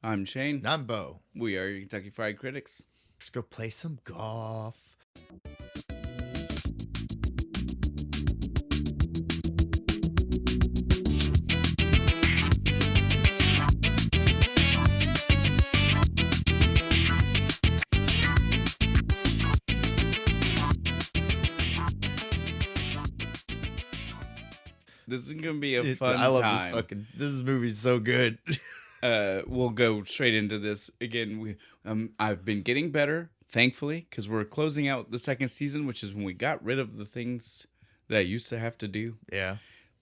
I'm Shane. I'm Bo. We are your Kentucky Fried Critics. Let's go play some golf. This is gonna be a fun I love time. this movie's so good. We'll go straight into this again. I've been getting better, thankfully, because we're closing out the second season, which is when we got rid of the things that I used to have to do. Yeah.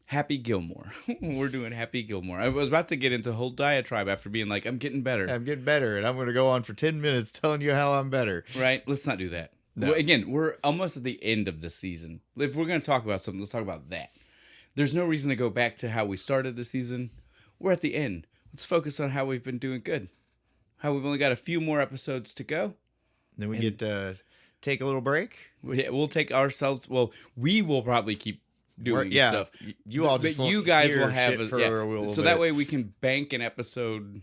Happy Gilmore. We're doing Happy Gilmore. I was about to get into a whole diatribe after being like, I'm getting better. I'm getting better, and I'm going to go on for 10 minutes telling you how I'm better. Right? Let's not do that. No. Well, again, we're almost at the end of the season. If we're going to talk about something, let's talk about that. There's no reason to go back to how we started the season. We're at the end. Let's focus on how we've been doing good. How we've only got a few more episodes to go. Then we get to take a little break. We'll take ourselves. Well, we will probably keep doing stuff. You all just but you guys will have shit a, for yeah, a little so bit. that way we can bank an episode,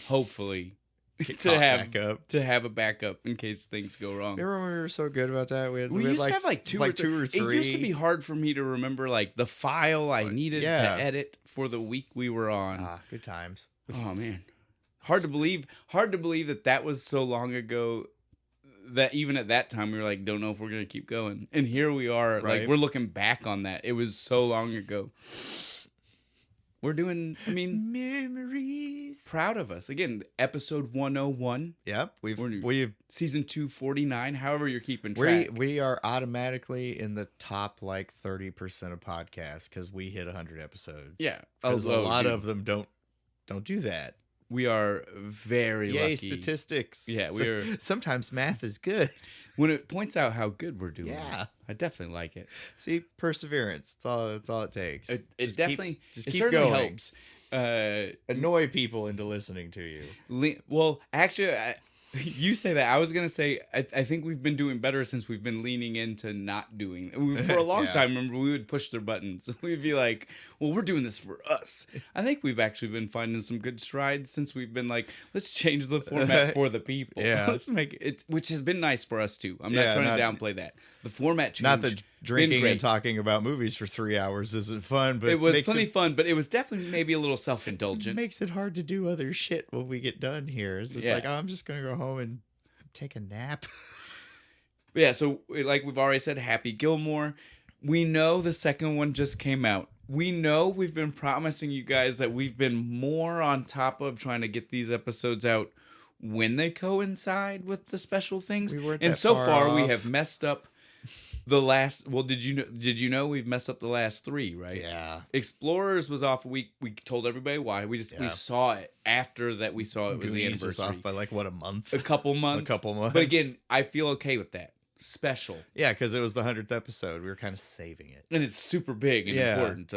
hopefully, Get to caught have back up. to have a backup in case things go wrong. Remember when we were so good about that? We used to have like two or three. It It used to be hard for me to remember like the file I needed to yeah. edit for the week we were on. Ah, good times. Oh man, hard to believe that was so long ago. That even at that time we were like, don't know if we're gonna keep going, and here we are. Right. Like we're looking back on that. It was so long ago. We're doing. I mean, Memories. proud of us again. Episode 101. Yep, We're- we've Season 249. However you're keeping track. we are automatically in the top like 30% of podcasts because we hit 100 episodes. Yeah, because a although, lot dude, of them don't do that. We are very Yay, lucky. statistics. Yeah, So- we're sometimes math is good. when it points out how good we're doing. Yeah. I definitely like it. See, perseverance. That's all it takes. It Just definitely keep it certainly going. helps. Annoy people into listening to you. Well, actually, you say that. I was gonna say I think we've been doing better since we've been leaning into not doing. For a long Yeah. time, remember, we would push their buttons. We'd be like, "Well, we're doing this for us." I think we've actually been finding some good strides since we've been like, "Let's change the format for the people." Yeah. Let's make it, which has been nice for us too. I'm Yeah, not trying not- to downplay that. The format change. Not that drinking great. and talking about movies for 3 hours isn't fun, but It was makes plenty fun, but it was definitely maybe a little self-indulgent. makes it hard to do other shit when we get done here. It's just Yeah. like, oh, I'm just gonna go home and take a nap. Yeah, so like we've already said, Happy Gilmore. We know the second one just came out. We know we've been promising you guys that we've been more on top of trying to get these episodes out when they coincide with the special things. We weren't And that so far we off. have messed up the last. Well, did you know we've messed up the last three, right? Yeah. Explorers was off a week. We told everybody why. We Yeah. saw it after that. We saw it was the Goonies was anniversary. off by like what, a month? A couple months. months. But again, I feel okay with that. Special. Yeah, because it was the 100th episode. We were kind of saving it. And it's super big and Yeah. important.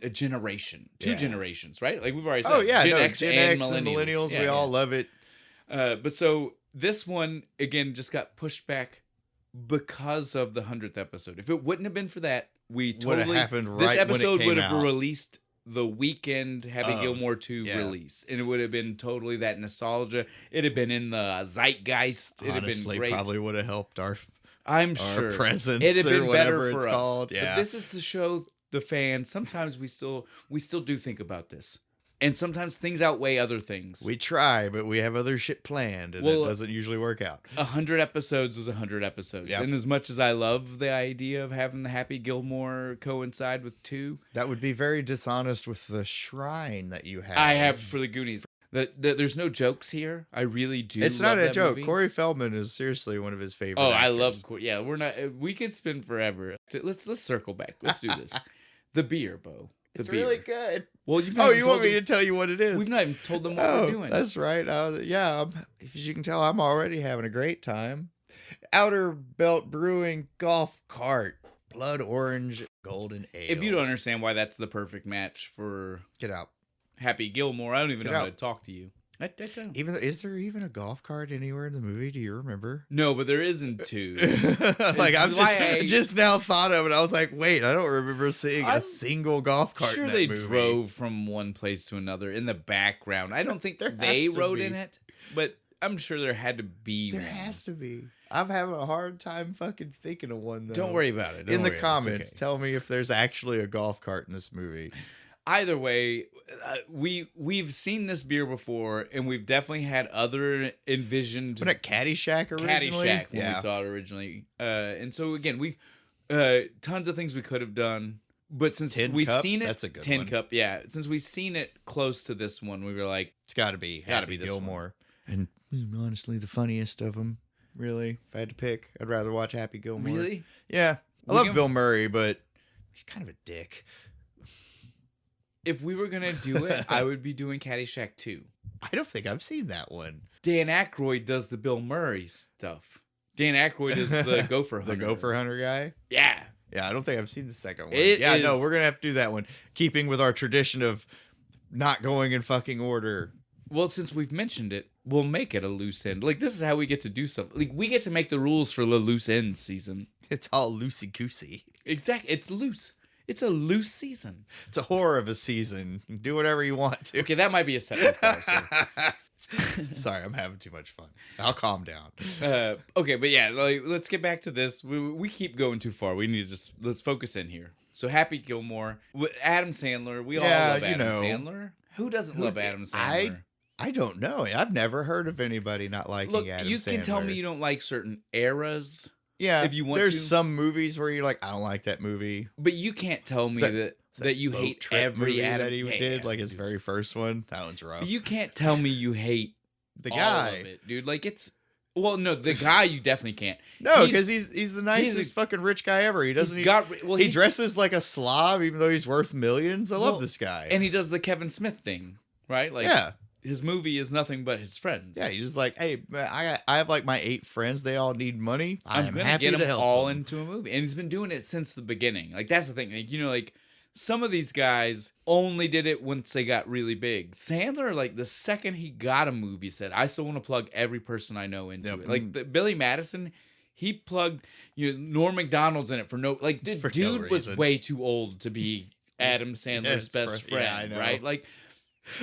A generation. Two Yeah. generations, right? Like we've already said. Oh yeah, Gen no, X Gen and X and millennials. millennials, we all love it. But so this one, again, just got pushed back because of the 100th episode. If it wouldn't have been for that, we Would've totally... happened right this when it episode came would have out. released the weekend Happy Of, Gilmore 2 yeah. release. And it would have been totally that nostalgia. It'd have been in the zeitgeist. It'd have been Honestly, great. probably would have helped our I'm sure. presence It'd have or been whatever better it's for us. called. Yeah. But this is to show the fans. Sometimes we still do think about this, and sometimes things outweigh other things. We try, but we have other shit planned, and Well, it doesn't usually work out. 100 episodes was 100 episodes, Yep. and as much as I love the idea of having the Happy Gilmore coincide with 2, That would be very dishonest with the shrine that you have. I have for the Goonies. There's no jokes here. I really do. It's love not a that joke. movie. Corey Feldman is seriously one of his favorite. Oh, I actors. love. Yeah, we're not. We could spin forever. Let's circle back. Let's do this. The beer, Bo. The It's beer. really good. Well, you've Oh, not even you told want me them- to tell you what it is? We've not even told them what Oh, we're doing. that's right. Yeah, as you can tell, I'm already having a great time. Outerbelt Brewing Golf Cart, Blood Orange Golden Ale. If you don't understand why that's the perfect match for Get out. Happy Gilmore, I don't even Get know how out. to talk to you. I don't. Is there even a golf cart anywhere in the movie? Do you remember? No, but there isn't two. Like I'm why just now thought of it. I was like, wait, I don't remember seeing I'm a single golf cart. Sure, in that they movie. drove from one place to another in the background. I don't think There they has to rode be. in it, but I'm sure there had to be. There one. has to be. I'm having a hard time fucking thinking of one though. Don't worry about it. Don't in the worry, it's comments, okay. tell me if there's actually a golf cart in this movie. Either way, we've seen this beer before, and we've definitely had other envisioned Wasn't it Caddyshack originally? Caddyshack when we saw it originally. And so again, we've tons of things we could have done, but since Tin we've Cup? seen it, That's a good Tin one. Cup, yeah. Since we've seen it close to this one, we were like, It's got to be. Gotta be Happy this Gilmore. And honestly, the funniest of them. Really, if I had to pick, I'd rather watch Happy Gilmore. really? Yeah, I We love can- Bill Murray, but he's kind of a dick. If we were gonna do it, I would be doing Caddyshack 2. I don't think I've seen that one. Dan Aykroyd does the Bill Murray stuff. Dan Aykroyd is the gopher hunter. The Gopher Hunter guy. Yeah. Yeah, I don't think I've seen the second one. It no, is- we're gonna have to do that one, keeping with our tradition of not going in fucking order. Well, since we've mentioned it, we'll make it a loose end. Like, this is how we get to do something. Like, we get to make the rules for the loose end season. It's all loosey goosey. Exactly. It's loose. It's a loose season. It's a horror of a season. You can do whatever you want to. Okay, that might be a setback for us. So. Sorry, I'm having too much fun. I'll calm down. Okay, but yeah, like, let's get back to this. We keep going too far. We need to just let's focus in here. So Happy Gilmore, with Adam Sandler. We all Yeah, love you Adam know. Sandler. Who doesn't love Adam Sandler? I don't know. I've never heard of anybody not liking Look, Adam you Sandler. can tell me you don't like certain eras, yeah, if you want there's to. some movies where you're like, I don't like that movie. but you can't tell me that you Boat hate Trip every movie Adam that he yeah, did, yeah, like his dude. very first one. That one's rough. You can't tell me you hate The all guy. of it, dude. Like it's well, no, the guy you definitely can't. No, because he's the nicest he's fucking rich guy ever. He doesn't. He's got well, he he's- dresses like a slob, even though he's worth millions. I love Well, this guy. and he does the Kevin Smith thing, right? Like yeah, his movie is nothing but his friends. yeah. He's just like, hey, man, I have like my 8 friends. They all need money. I'm I'm gonna happy get to them help all them. into a movie, and he's been doing it since the beginning. Like that's the thing. Like like some of these guys only did it once they got really big. Sandler, like the second he got a movie, said, "I still want to plug every person I know into Yep. it." Like Billy Madison, he plugged Norm Macdonald's in it for no like the For no dude was reason. way too old to be Adam Sandler's Yes, best yeah, friend, I know. right? Like.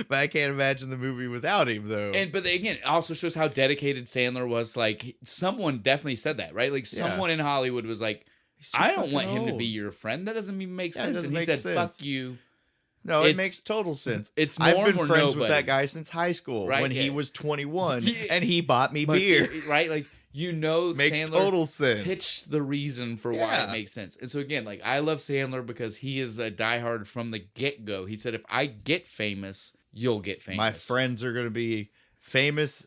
But I can't imagine the movie without him, though. But again, it also shows how dedicated Sandler was. Like someone definitely said that, right? Like Yeah. someone in Hollywood was like, He's too "I don't fucking want him to old. be your friend. That doesn't even make Yeah, it sense." doesn't And he make said, sense. "Fuck you." No, It's- it makes total sense. It's I've Norm been or friends with that nobody. guy since high school Right, when he yeah. was 21, Yeah. and he bought me But- beer. right? Like Makes Sandler total sense. pitched the reason for why Yeah. it makes sense. And so again, like I love Sandler because he is a diehard from the get go. He said, "If I get famous, you'll get famous." My friends are going to be famous,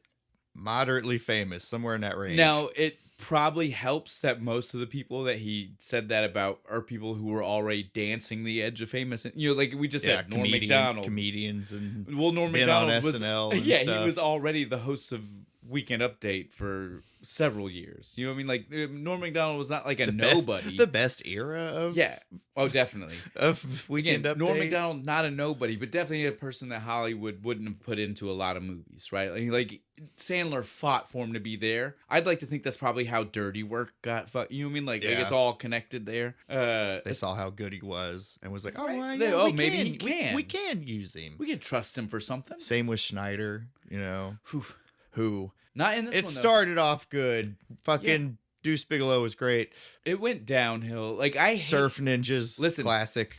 moderately famous, somewhere in that range. Now, it probably helps that most of the people that he said that about are people who were already dancing the edge of famous. And, like we just said, Norm Macdonald. comedians, and Well, Norm been on Macdonald was SNL and yeah, stuff. he was already the host of Weekend Update for several years. You know what I mean? Like Norm Macdonald was not like a nobody. the best era of Yeah. Oh, definitely. of Weekend Again, Update. Norm Macdonald, not a nobody, but definitely a person that Hollywood wouldn't have put into a lot of movies, right? Like Sandler fought for him to be there. I'd like to think that's probably how Dirty Work got you know what I mean? Like Yeah. it's all connected there. They saw how good he was and was like, oh, Right. well, They- yeah, oh, we maybe can, he can. We can use him. We could trust him for something. Same with Schneider, Whew. who Not in this it one, though. started off good. Fucking Deuce Bigelow was great. It went downhill. Like I hate, Surf Ninjas, Listen. classic.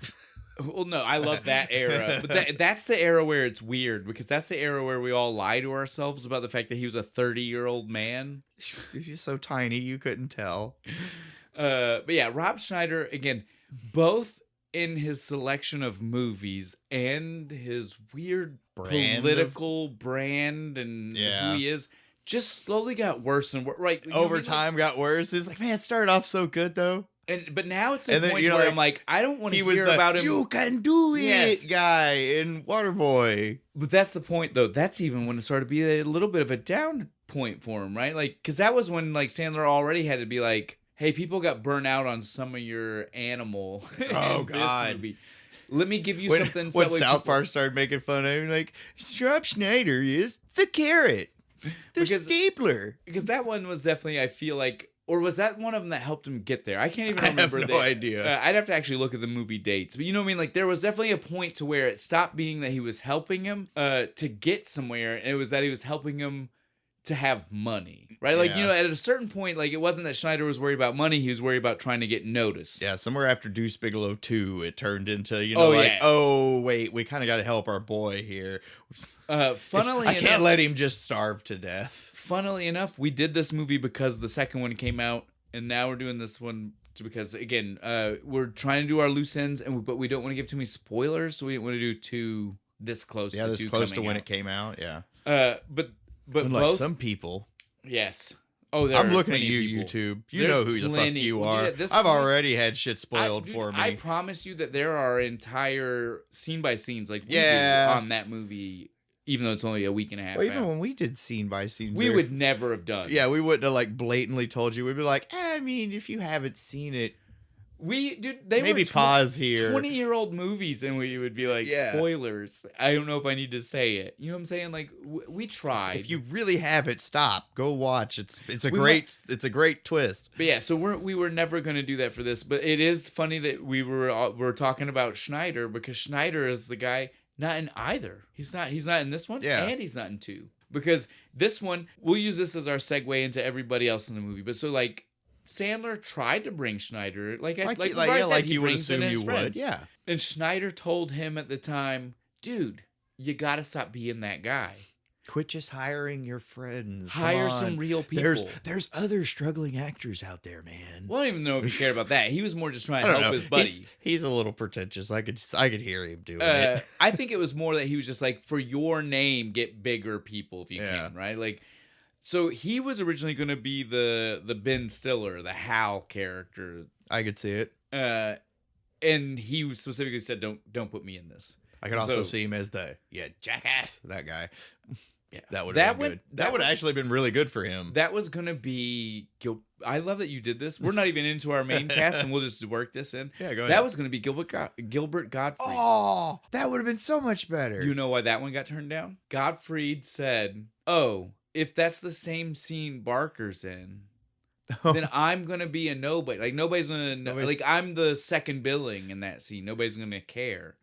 Well, no, I love that era. But that's the era where it's weird because that's the era where we all lie to ourselves about the fact that he was a 30-year-old man. He's so tiny you couldn't tell. But yeah, Rob Schneider, again, both in his selection of movies and his weird Brand of- political brand and Yeah. who he is, just slowly got worse and worse. Right, you know Over what I mean? time got worse. It's like, man, it started off so good though. But now it's to And the then point you're where like, I'm like, I don't want He to was hear the about him. "You can do it" Yes. guy in Waterboy. But that's the point, though. That's even when it started to be a little bit of a down point for him, right? Like, because that was when like Sandler already had to be like, "Hey, people got burnt out on some of your animal." Oh, in this God. movie. Let me give you when, something. When so that way South people- Park started making fun of him, like, Rob Schneider is the carrot, the Because- stapler. because that one was definitely, I feel like, or was that one of them that helped him get there? I can't even I have remember. no idea. I'd have to actually look at the movie dates, but you know what I mean. Like there was definitely a point to where it stopped being that he was helping him to get somewhere, and it was that he was helping him to have money, right? Like, you know, at a certain point, like it wasn't that Schneider was worried about money; he was worried about trying to get noticed. Yeah, somewhere after Deuce Bigelow 2, it turned into, you Oh, know, like, yeah. oh, wait, we kind of got to help our boy here. Funnily I enough, can't let him just starve to death. funnily enough, we did this movie because the second one came out, and now we're doing this one because again, we're trying to do our loose ends, but we don't want to give too many spoilers, so we didn't want to do too this close. Yeah, to this two close to coming when out. it came out, yeah. But Unlike both, some people. yes. Oh, there I'm are looking at plenty you, of people. YouTube. You There's know who the fuck plenty- you well, are. dude, at this I've point, already had shit spoiled for me. I promise you that there are entire scene by scenes like we do Yeah. on that movie, even though it's only a week and a half Well, even out. when we did scene by scene, We would never have done. Yeah, we wouldn't have like blatantly told you. We'd be like, I mean, if you haven't seen it, They maybe were pause here. 20-year-old movies, and we would be like, Yeah. spoilers. I don't know if I need to say it. You know what I'm saying? Like we tried. If you really haven't, stop. Go watch. It's a We great twist. But yeah, so we were never going to do that for this. But it is funny that we're talking about Schneider, because Schneider is the guy not in either. He's not in this one, Yeah. and he's not in 2. Because this one, we'll use this as our segue into everybody else in the movie. But so like Sandler tried to bring Schneider, like we've already said, he you would brings in assume his you friends. would. Yeah. And Schneider told him at the time, dude, you got to stop being that guy. Quit just hiring your friends. Come Hire on. some real people. There's other struggling actors out there, man. Well, I don't even know if he cared about that. He was more just trying I to don't help know. his buddy. He's a little pretentious. I could hear him doing it. I think it was more that he was just like, for your name, get bigger people if you Yeah. can, right? Like, so he was originally going to be the Ben Stiller, the Hal character, I could see it. and he specifically said, "Don't put me in this." I could also So- see him as the jackass, that guy. Yeah, That would have been good. that That would was- have actually been really good for him. That was gonna be. I love that you did this. We're not even into our main cast, and we'll just work this in. Yeah, go ahead. That was gonna be Gilbert Gottfried. Oh, that would have been so much better. You know why that one got turned down? Gottfried said, "Oh, if that's the same scene Barker's in, then I'm gonna be a nobody. Like nobody's gonna know. Nobody's- Like I'm the second billing in that scene. Nobody's gonna care."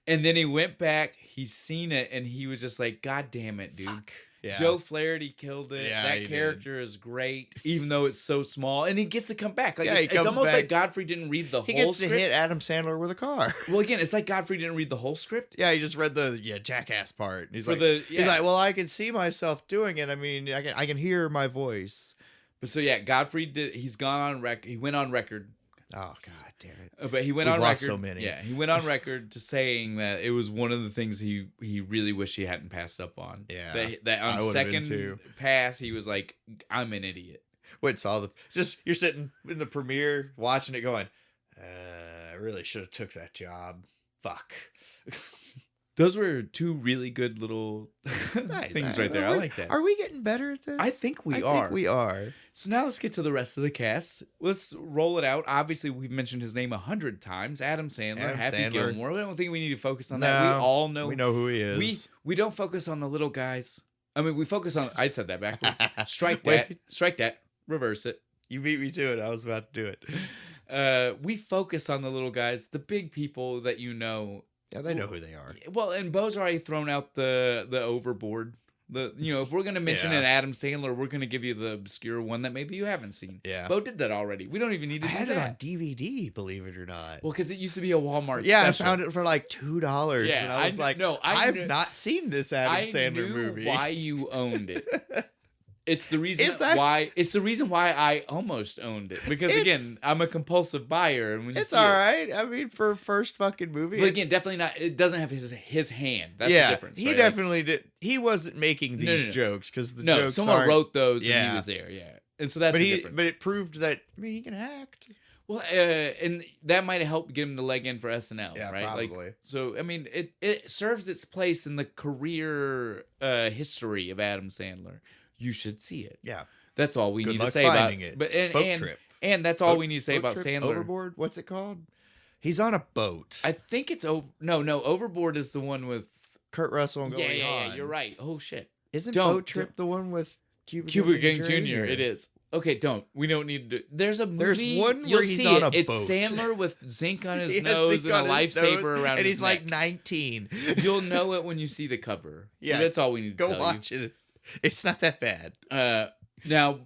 And then he went back. He's seen it, and he was just like, "God damn it, dude." Fuck. Yeah. Joe Flaherty killed it. Yeah, That he character is great, even though it's so small, and he gets to come back. Like Yeah, he it's comes almost back. like Godfrey didn't read the he whole gets script. to hit Adam Sandler with a car. Well, again, it's like Godfrey didn't read the whole script. Yeah, he just read the jackass part. He's like, yeah. he's like, well, I can see myself doing it. I mean, I can hear my voice. But so yeah, Godfrey did. He's gone on record. He went on record. Oh God damn it! But he went We've on lost record. so many. Yeah, he went on record to saying that it was one of the things he really wished he hadn't passed up on. Yeah, that I on would've been second too. pass, he was like, "I'm an idiot." Wait, saw you're sitting in the premiere watching it, going, I really should have took that job. Fuck. Those were two really good little Nice. things right there. I like that. Are we getting better at this? I think we I are. think we are. So now let's get to the rest of the cast. Let's roll it out. Obviously, we've mentioned his name 100 times. Adam Sandler, Adam Happy Sandler. Gilmore. We don't think we need to focus on that. We No, all know. We know who he is. We don't focus on the little guys. I mean, we focus on. I said that backwards. Strike that. Wait. Strike that. Reverse it. You beat me to it. I was about to do it. We focus on the little guys, the big people that you know. Yeah, they know who they are. Well, and Bo's already thrown out the overboard. If we're gonna mention Yeah. an Adam Sandler, we're gonna give you the obscure one that maybe you haven't seen. Yeah. Bo did that already. We don't even need to I do had it that. on DVD, believe it or not. Well, because it used to be a Walmart. Yeah, special. I found it for like $2. Yeah, and I was like, I I've knew- not seen this Adam I Sandler knew movie. why you owned it. It's the reason It's act- why. It's the reason why I almost owned it, because again, It's- I'm a compulsive buyer, and when you It's see all it, right. I mean, for a first fucking movie. but again, it's- definitely not. It doesn't have his hand. That's yeah, the difference. he right? definitely did. He wasn't making No, these no. jokes because the No, jokes someone aren't- wrote those, and Yeah. he was there. Yeah, and so that's but the he, difference. but it proved that. I mean, he can act. Well, and that might have helped give him the leg in for SNL, Yeah, right? probably. Like, so I mean, it serves its place in the career history of Adam Sandler. You should see it. Yeah, That's all we Good need to luck say about finding it. But Boat trip. And that's all Boat- we need to say Boat about trip Sandler. Overboard. What's it called? He's on a boat. I think it's over. No, Overboard is the one with. Kurt Russell and Yeah, Goldie Hawn. you're right. Oh shit. Isn't Don't- Boat Trip the one with Cuba Gooding Gooding Jr. It is. Okay, we don't need to. There's a movie. There's one where you'll he's see on it. a It's boat. Sandler with zinc on his He has nose zinc and a on his lifesaver nose, around and his he's like neck. 19. You'll know it when you see the cover. Yeah, That's all we need to Go tell watch it. It's not that bad. you. Now,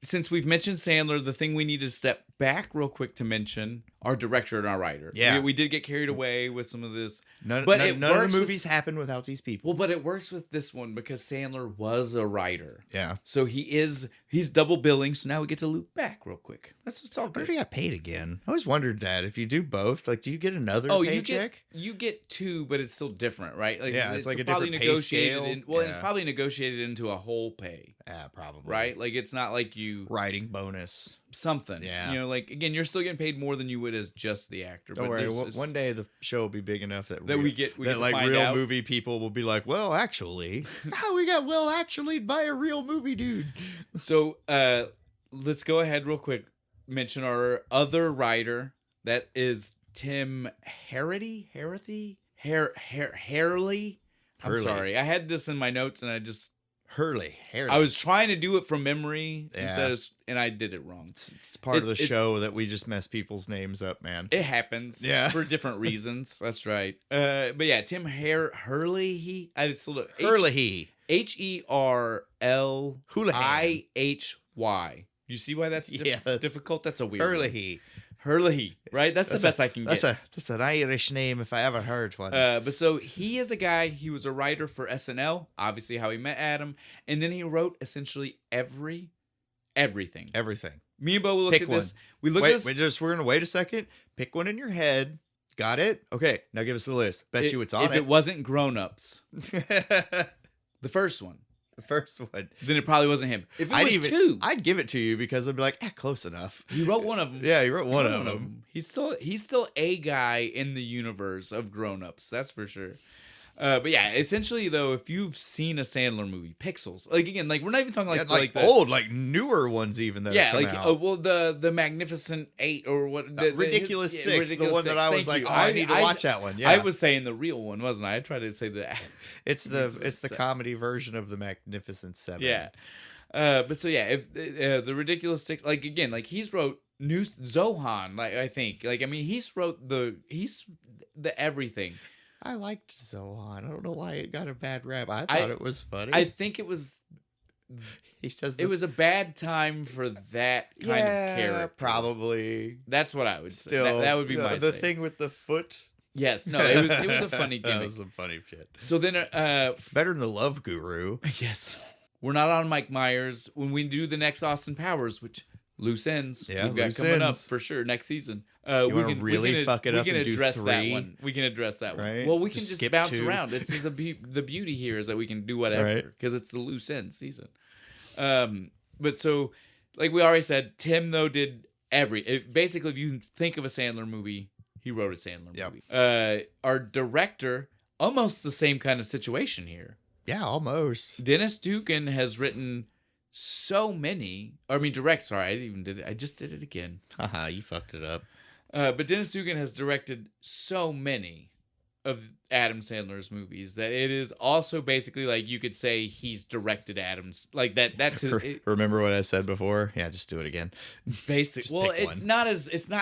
since we've mentioned Sandler, the thing we need to step back real quick to mention our director and our writer. Yeah. We did get carried away with some of this. None But of it the works movies with- happen without these people. Well, but it works with this one because Sandler was a writer. Yeah. So he's double billing. So now we get to loop back real quick. That's all What if good. he got paid again? I always wondered that. If you do both, like, do you get another Oh, paycheck? you get two, but it's still different, right? Yeah, it's like a probably different pay negotiated. scale. And it's Yeah. probably negotiated into a whole pay, Yeah, probably. right? Like it's not like you Writing bonus. something. Yeah. You know, like again, you're still getting paid more than you would as just the actor. Don't but worry. there's- One day the show will be big enough that we get that to like find real out. movie people will be like, well, actually, how we got well actually by a real movie dude. So let's go ahead real quick. Mention our other writer. That is Tim Harity. Harley. I'm Hurley. sorry. I had this in my notes and Hurley. I was trying to do it from memory Yeah. and I did it wrong. It's part of the It's- show that we just mess people's names up, man. It happens. Yeah. For different reasons. That's right. But yeah, Tim Hurley. I still do Hurley. HerliHY. You see why that's Yeah, that's- difficult? That's a weird one. Hurley. Right? That's the best I can get. That's an Irish name if I ever heard one. But so he is a guy, he was a writer for SNL, obviously how he met Adam, and then he wrote essentially everything. Everything. Me and Bo looked Pick at this. one. We looked at We're this. gonna wait a second. Pick one in your head. Got it? Okay. Now give us the list. Bet you it's on if it wasn't Grown Ups, the the first one, first one. then it probably wasn't him. If it was two, I'd give it to you because I'd be like, close enough. he wrote one of them. Yeah, you wrote one of them. He's still a guy in the universe of Grown Ups. That's for sure. But yeah, essentially though, if you've seen a Sandler movie, Pixels, like again, like we're not even talking Yeah, like like the old, like newer ones even that yeah, have like come out. the Magnificent Eight or what? Ridiculous Six, the one that I was like, you. oh, I need to watch that one. Yeah, I was saying the real one, wasn't I? I tried to say the It's the Seven. comedy version of the Magnificent Seven. yeah. But so yeah, if the Ridiculous Six, like again, like he's wrote New Zohan, like I think, like I mean, he's the everything. I liked Zohan. I don't know why it got a bad rap. I thought it was funny. I think it was he does. it was a bad time for that kind of character. Probably. That's what I would say. Still, That would be my the say. thing with the foot. Yes, no, it was a funny That gimmick. was some funny shit. So then, Better than the Love Guru. yes, we're not on Mike Myers when we do the next Austin Powers, which loose ends. Yeah, we've got loose coming up ends. for sure next season. You wanna really fuck it up We can and do address that 3? one. We can address that one. Right? Well, we can Just just skip bounce 2. around. It's the beauty here is that we can do whatever Right. because it's the loose end season. But so, like we already said, Tim though did basically if you think of a Sandler movie, he wrote a Sandler Yep. movie. Our director, almost the same kind of situation here. Yeah, almost. Dennis Dugan has written so many. I just did it again. Haha, you fucked it up. But Dennis Dugan has directed so many of Adam Sandler's movies that it is also basically like you could say he's directed Adam's like that. That's his, Remember what I said before? Yeah, just do it again. basic. Just Well, pick it's one. not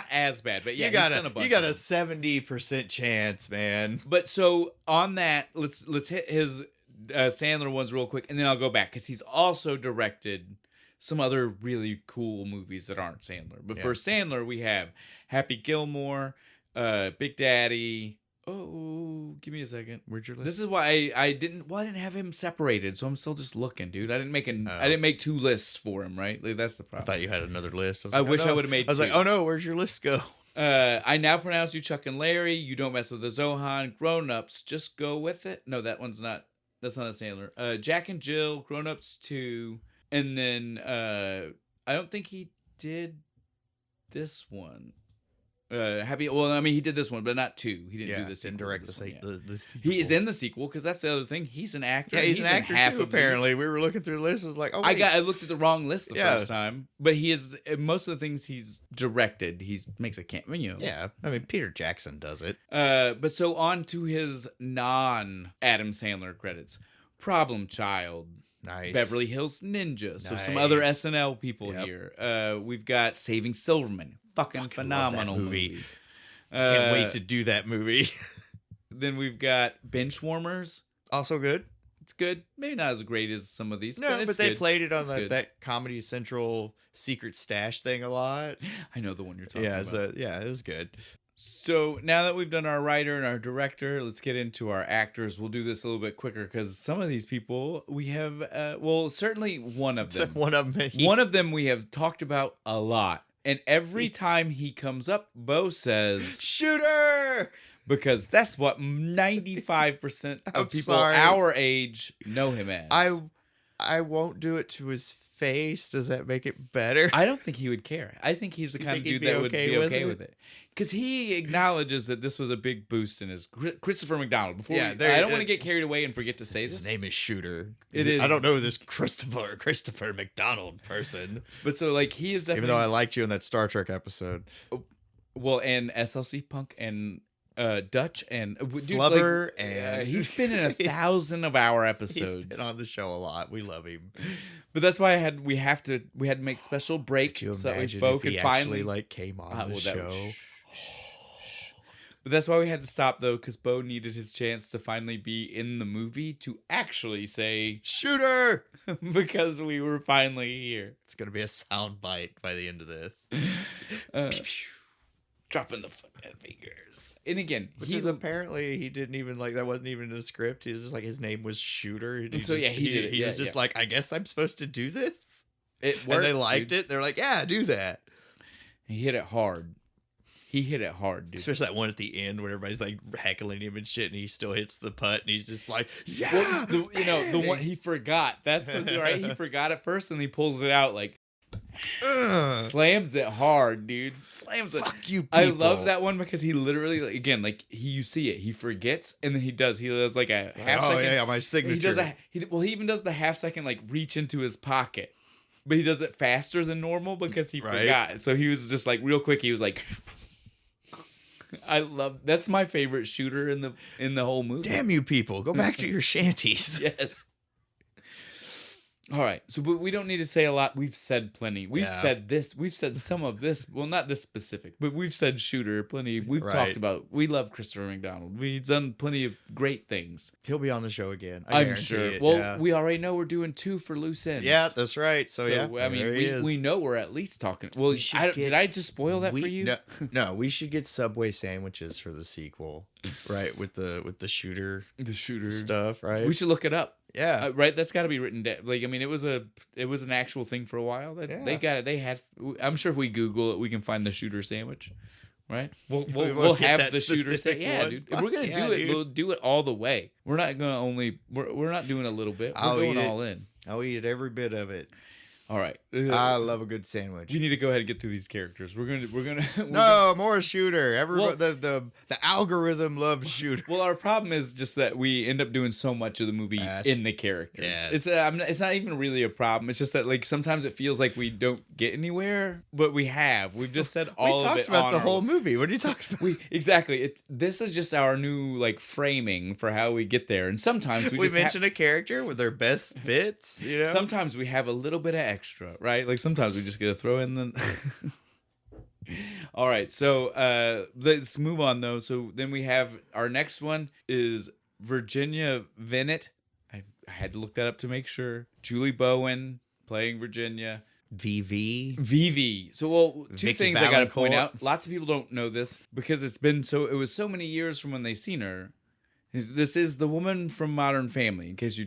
as bad, but yeah, you got he's done a bunch you got of a them. 70% chance, man. But so on that, let's hit his Sandler ones real quick, and then I'll go back because he's also directed some other really cool movies that aren't Sandler. But for Sandler, we have Happy Gilmore, Big Daddy. Oh, give me a second. Where'd your list? This is why I didn't have him separated, so I'm still just looking, dude. I didn't make two lists for him, right? Like that's the I problem. thought you had another list. I like, wish oh, I no. would've made I was like, two. oh no, where's your list go? I now pronounce you Chuck and Larry. You don't mess with the Zohan. Grown Ups, just go with it. No, that one's not. That's not a Sandler. Jack and Jill, Grown Ups 2, and then I don't think he did this one. Happy. Well, I mean, he did this one, but not 2. He didn't do this. Didn't direct the sequel. He is in the sequel because that's the other thing. He's an actor. Yeah, he's an actor half too. Apparently, we were looking through the list. It's like, oh, wait. I looked at the wrong list the first time, but he is most of the things he's directed. He makes a cameo. Yeah, I mean, Peter Jackson does it. But so on to his non-Adam Sandler credits: Problem Child. Nice. Beverly Hills Ninja. So some other SNL people here. We've got Saving Silverman. Fucking phenomenal movie. Can't wait to do that movie. Then we've got Benchwarmers. Also good. It's good. Maybe not as great as some of these. No, but they good. played it on that Comedy Central secret stash thing a lot. I know the one you're talking about. So, it was good. So now that we've done our writer and our director, let's get into our actors. We'll do this a little bit quicker because some of these people we have, certainly one of them. One of them we have talked about a lot. And every time he comes up, Bo says, Shooter! Because that's what 95% of people our age know him as. I won't do it to his face. Does that make it better? I don't think he would care. I think he's the kind of dude that would be okay with it. Because he acknowledges that this was a big boost in his Christopher McDonald. I don't want to get carried away and forget to say this. His name is Shooter. It is. I don't know this Christopher McDonald person. But so like he is definitely. Even though I liked you in that Star Trek episode. Well, and SLC Punk and Dutch and Flubber and he's been in 1,000 of our episodes. He's been on the show a lot. We love him. But that's why we had to make special breaks so that we both could finally came on the show. But that's why we had to stop though, because Bo needed his chance to finally be in the movie to actually say Shooter because we were finally here. It's gonna be a sound bite by the end of this. Dropping the fucking fingers. And again, apparently he didn't even that wasn't even in the script. He was just his name was Shooter. He did it. He was just I guess I'm supposed to do this. It worked. And they liked it. They're like, yeah, do that. He hit it hard. Dude. Especially that one at the end where everybody's heckling him and shit, and he still hits the putt, and he's just yeah. Well, the one he forgot. That's right. He forgot it first, and he pulls it out slams it hard, dude. Slams it. Fuck you, people. I love that one because he literally, again, you see it. He forgets, and then he does a half second. Yeah, my signature. He even does the half second, reach into his pocket. But he does it faster than normal because he forgot. So he was just real quick. He was I love, that's my favorite Shooter in the whole movie. Damn you people. Go back to your shanties. Yes. All right, so but we don't need to say a lot. We've said plenty. We've said this. We've said some of this. Well, not this specific, but we've said Shooter plenty. We've talked about. We love Christopher McDonald. We've done plenty of great things. He'll be on the show again. I'm sure. Well, we already know we're doing 2 for loose ends. Yeah, that's right. So I mean, we know we're at least talking. Well, did I just spoil that for you? No, we should get Subway sandwiches for the sequel, right? With the Shooter stuff, right? We should look it up. Yeah, right. That's got to be written down. I mean, it was an actual thing for a while. They got it. They had. I'm sure if we Google it, we can find the Shooter sandwich. Right. We'll have the Shooter sandwich. Yeah, dude. If we're gonna do it, we'll do it all the way. We're not gonna we're not doing a little bit. We're going all in. I'll eat every bit of it. All right. I love a good sandwich. We need to go ahead and get through these characters. We're gonna more Shooter. The algorithm loves Shooter. Well, our problem is just that we end up doing so much of the movie in the characters. Yeah. It's not even really a problem. It's just that sometimes it feels like we don't get anywhere, but we have. We've just said all of it. We talked about the whole movie. What are you talking about? Exactly. This is just our new framing for how we get there. And sometimes we just mention a character with their best bits. Sometimes we have a little bit of extra, right? Sometimes we just gotta throw in the all right, so let's move on though. So then we have our next one is Virginia Vinet. I had to look that up to make sure. Julie Bowen playing Virginia. VV. So two things I gotta point out. Lots of people don't know this because it was so many years from when they seen her. This is the woman from Modern Family, in case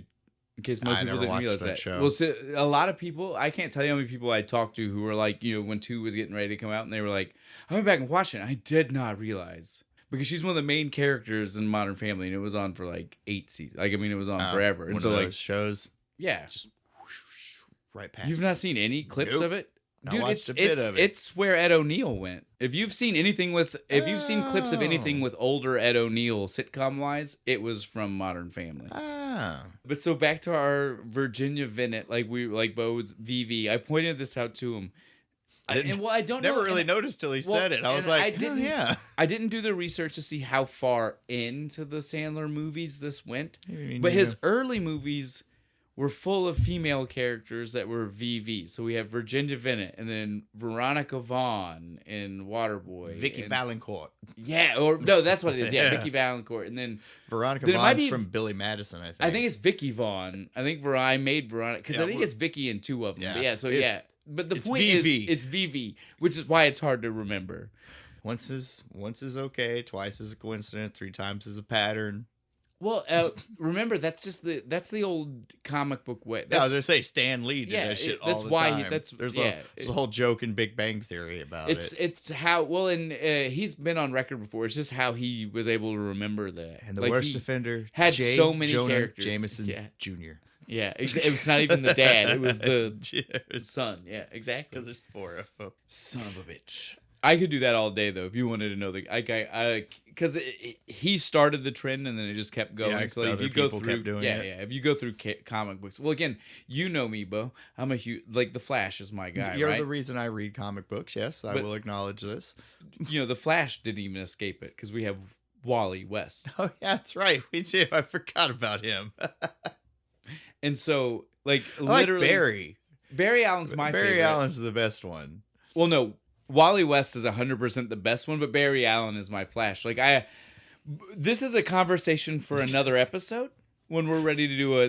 most people didn't realize that. Show. Well, so a lot of people, I can't tell you how many people I talked to who were when 2 was getting ready to come out, and they were like, I went back and watched it, and I did not realize. Because she's one of the main characters in Modern Family, and it was on for 8 seasons. It was on forever. And one of those shows. Yeah. Just right past. You've not seen any clips of it? Nope. You've not seen any clips of it? Nope. You've not seen any clips of it? I Dude, watched a bit of it. it's where Ed O'Neill went. If you've seen clips of anything with older Ed O'Neill sitcom wise, it was from Modern Family. Ah. But so back to our Virginia Vinet, like Bo's VV. I pointed this out to him. I don't Never know, really noticed till he said it. I was like, yeah. I didn't do the research to see how far into the Sandler movies this went. Me But his neither. early movies were full of female characters that were VV. So we have Virginia Vinet and then Veronica Vaughn in Waterboy. Vicky Valancourt. Yeah, or no, that's what it is. Yeah, Yeah. Vicky Valancourt. And then Veronica Then it might Vaughn's be- from Billy Madison, I think. I think it's Vicky Vaughn. I think I made Veronica because Yeah, I think it's Vicky in two of them. Yeah. But yeah, so It- yeah. But the it's point VV. is it's VV, which is why it's hard to remember. Once is okay, twice is a coincidence, 3 times is a pattern. Well, remember that's the old comic book way. Yeah, I was gonna say Stan Lee did that shit all that's the why time. There's a whole joke in Big Bang Theory about it. It's how and he's been on record before. It's just how he was able to remember that. And the Like, worst he offender had J. so many Jonah characters. Jameson Yeah. Jr. Yeah, it was not even the dad. It was the Because son. Yeah, exactly. there's 4 of them. Son of a bitch. I could do that all day though if you wanted to know because he started the trend and then it just kept going. Yeah, so like, if other you go people through, kept doing yeah, it. yeah. If you go through comic books, well, again, you know me, Bo. I'm a huge The Flash is my guy. You're right? the reason I read comic books. Yes, I But- will acknowledge this. The Flash didn't even escape it because we have Wally West, Oh yeah, that's right. We do. I forgot about him. and so like I like literally Barry Allen's my Barry favorite. Allen's the best one. Well, no, Wally West is 100% the best one, but Barry Allen is my Flash. This is a conversation for another episode when we're ready to do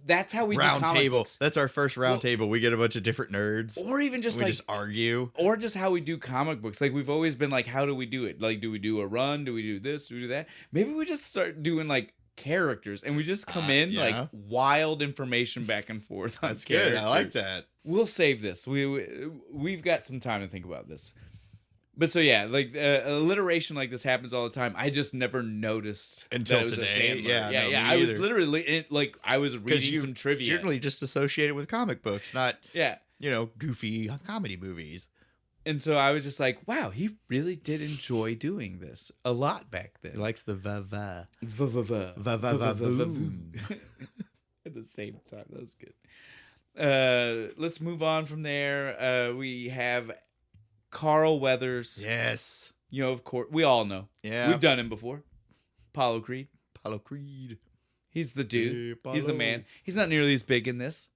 that's how we Round do comic table. books. That's our first round Well- table. We get a bunch of different nerds. Or even just we like, just argue. or just how we do comic books. Like we've always been like, how do we do it? Like, do we do a run? Do we do this? Do we do that? Maybe we just start doing like characters and we just come in yeah. like wild information back and forth on That's good. I like characters. that. We'll save this. We've got some time to think about this. But so yeah, like alliteration like this happens all the time. I just never noticed Until that it was a today. Sandler. Yeah, yeah, no, yeah. me I was either. literally I was reading you some trivia. Generally just associate it with comic books, not Yeah, goofy comedy movies. and so I was just like, wow, he really did enjoy doing this a lot back then. He likes the va-va. Va-va-va-boom. At the same time, that was good. Let's move on from there. We have Carl Weathers. Yes. Of course, we all know. Yeah. We've done him before. Apollo Creed. Apollo Creed. He's the dude. Hey, He's the Apollo. man. He's not nearly as big in this.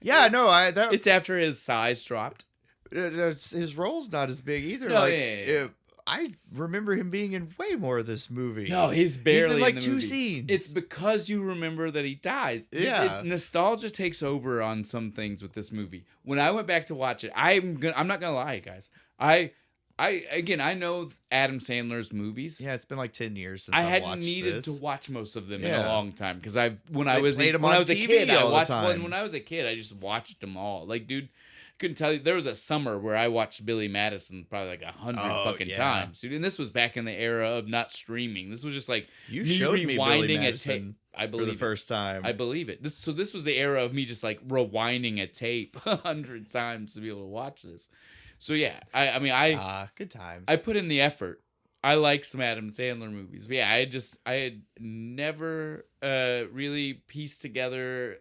Yeah, no, It's after his size dropped. his role's not as big either. No, yeah. I remember him being in way more of this movie. No, he's barely in like the 2 movie. scenes. It's because you remember that he dies. Yeah. Nostalgia takes over on some things with this movie. When I went back to watch it, I'm not gonna lie, guys. I know Adam Sandler's movies. Yeah, it's been like 10 years since I I've hadn't watched needed this. to watch most of them in Yeah. a long time because when I They was played 'em when I on was a TV kid, I all the watched time. when I was a kid, I just watched them all. Like, dude, I couldn't tell you. There was a summer where I watched Billy Madison probably like 100 fucking yeah. times, dude. And this was back in the era of not streaming. This was just like You showed me Billy rewinding a Madison tape. I for believe the first time. I believe it. This was the era of me just like rewinding a tape 100 times to be able to watch this. So yeah, I good times. I put in the effort. I like some Adam Sandler movies. But yeah, I had never really pieced together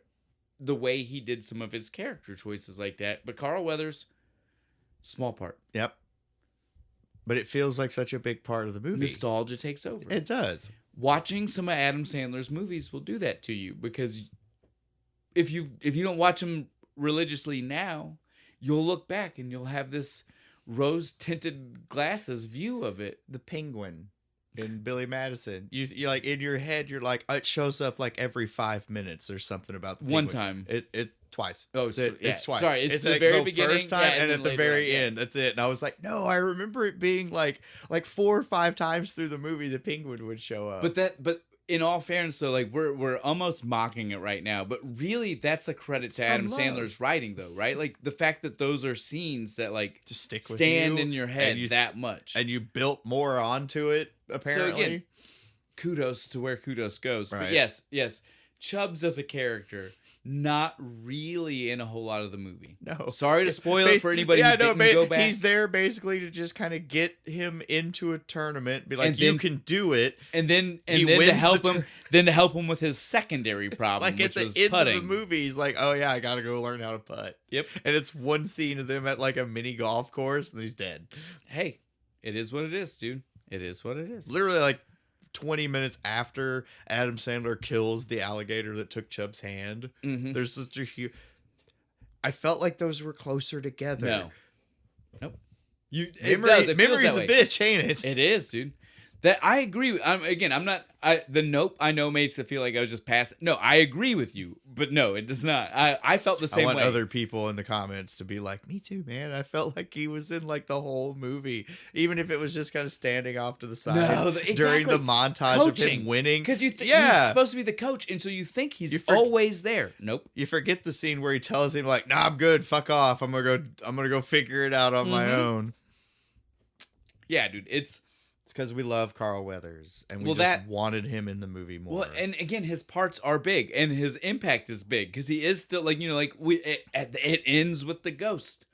the way he did some of his character choices like that. But Carl Weathers, small part. Yep. But it feels like such a big part of the movie. Nostalgia takes over. It does. Watching some of Adam Sandler's movies will do that to you because if you don't watch them religiously now, you'll look back and you'll have this rose-tinted glasses view of it. The penguin in Billy Madison. You like in your head, you're like, it shows up like every 5 minutes or something about the penguin. One time. It twice. Oh, It's twice. twice. Sorry, it's the like very the beginning, first time yeah, and and at the then very later on, yeah. end. That's it. And I was like, no, I remember it being like 4 or 5 times through the movie the penguin would show up. But in all fairness, though, like we're almost mocking it right now, but really that's a credit to Adam love. Sandler's writing, though, right? Like the fact that those are scenes that like to stick with stand you, in your head and that much. and you built more onto it apparently. So again, kudos to where kudos goes. But Right. yes, Chubbs as a character not really in a whole lot of the movie. No. Sorry to spoil it for anybody who didn't go back. He's there basically to just kind of get him into a tournament, be like, And you then- can do it. and then he to wins help the him, then to help him with his secondary problem, Like at which the was end putting. of the movie, he's like, oh yeah, I gotta go learn how to putt. Yep. And it's one scene of them at like a mini golf course, and he's dead. Hey, it is what it is, dude. It is what it is. Literally like 20 minutes after Adam Sandler kills the alligator that took Chubb's hand. Mhm. There's such a huge... I felt like those were closer together. No. Nope. It Memory, does. It feels memory's that a way. bitch, ain't it? It is, dude. That I agree with. I'm not. The nope I know makes it feel like I was just passing. No, I agree with you, but no, it does not. I felt the I same want way. other people in the comments to be like, me too, man. I felt like he was in like the whole movie, even if it was just kind of standing off to the side during the montage of him winning. Because he's yeah, supposed to be the coach, and so you think he's You always there. Nope. you forget the scene where he tells him like, "Nah, I'm good. Fuck off. I'm gonna go figure it out on my Mhm. own." Yeah, dude. It's because we love Carl Weathers and we Well, just that- wanted him in the movie more. well, and again, his parts are big, and his impact is big because he is still like it ends with the ghost.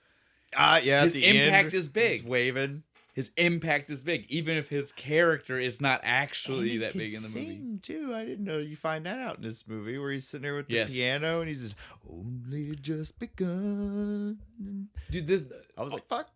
Yeah, his at the impact end, is big. He's waving. His impact is big, even if his character is not actually And he that can big in the movie. sing too. I didn't know you find that out in this movie where he's sitting there with the Yes. piano and he's just, only just begun. Dude, this I was like, fuck.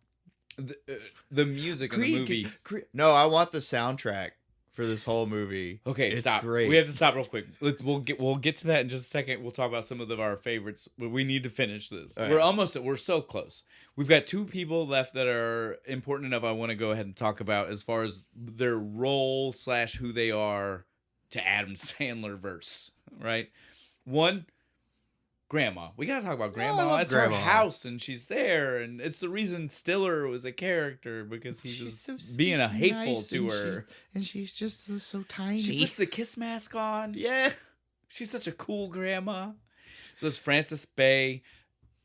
the music in the movie. No, I want the soundtrack for this whole movie. Okay, It's stop. great. We have to stop real quick. We'll get to that in just a second. We'll talk about some of our favorites, but we need to finish this. All right. We're so close. We've got two people left that are important enough I want to go ahead and talk about as far as their role / who they are to Adam Sandler verse, right? One, Grandma. We gotta talk about Yeah, I Grandma. love It's Grandma. her house, and she's there, and it's the reason Stiller was a character because he She's was so sweet being a and hateful nice, to and her. And she's just so tiny. She puts the kiss mask on. yeah. She's such a cool grandma. So it's Frances Bay.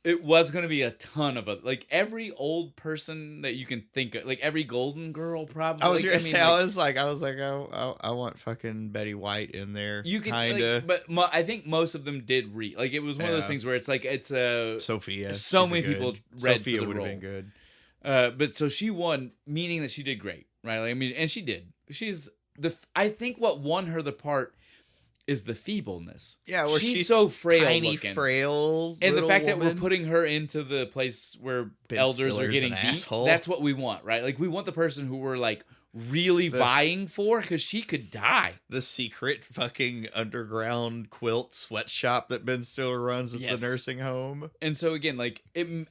It was going to be a ton of it. Like every old person that you can think of, like every Golden Girl probably. I was like, gonna say, like, I was like, I want fucking Betty White in there. you could kinda. but I think most of them did read. Like it was one of those Yeah. things where it's like it's a Sophia. so she'd be many good. people read Sophia for the would have role. been good. But so she won, meaning that she did great, right? Like, I mean, and she did. She's I think what won her the part is the feebleness. Yeah, where she's so frail tiny, looking. frail, And the little fact that we're woman. putting her into the place where Ben elders are Stiller's getting an beat, asshole. that's what we want, right? Like we want the person who we're like really vying for because she could die. the secret fucking underground quilt sweatshop that Ben Stiller runs at Yes. the nursing home. And so again, like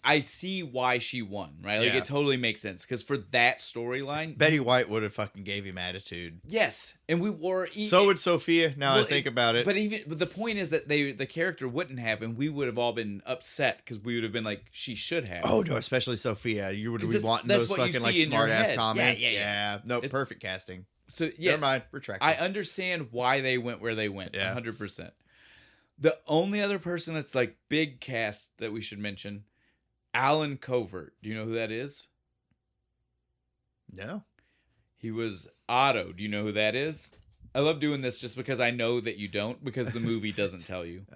I see why she won, right? Like Yeah. it totally makes sense because for that storyline, Betty White would have fucking gave him attitude. yes, and we were So would Sophia. Now I well, think about it. But the point is that the character wouldn't have, and we would have all been upset because we would have been like, she should have. Oh no, especially Sophia. You would 'Cause be that's- wanting that's those what you fucking like see in your smart ass head. Yeah, comments. yeah. No, It- perfect casting. So yeah, Never mind. Retract. I understand why they went where they went. Yeah. 100%. The only other person that's like big cast that we should mention, Alan Covert. Do you know who that is? No. He was Otto. Do you know who that is? I love doing this just because I know that you don't, because the movie doesn't tell you.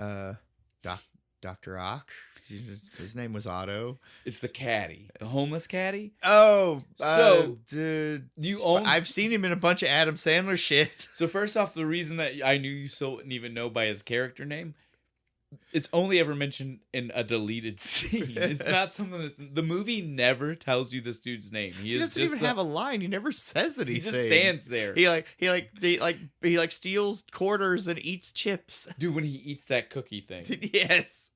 Dr. Ock. His name was Otto. It's the caddy, the homeless caddy. Oh, So, dude, I've I've seen him in a bunch of Adam Sandler shit. So first off, the reason that I knew you still wouldn't even know by his character name, it's only ever mentioned in a deleted scene. It's not something that's the movie never tells you this dude's name. He doesn't even have a line. He never says anything. He just stands there. He steals quarters and eats chips. Dude, when he eats that cookie thing, Yes.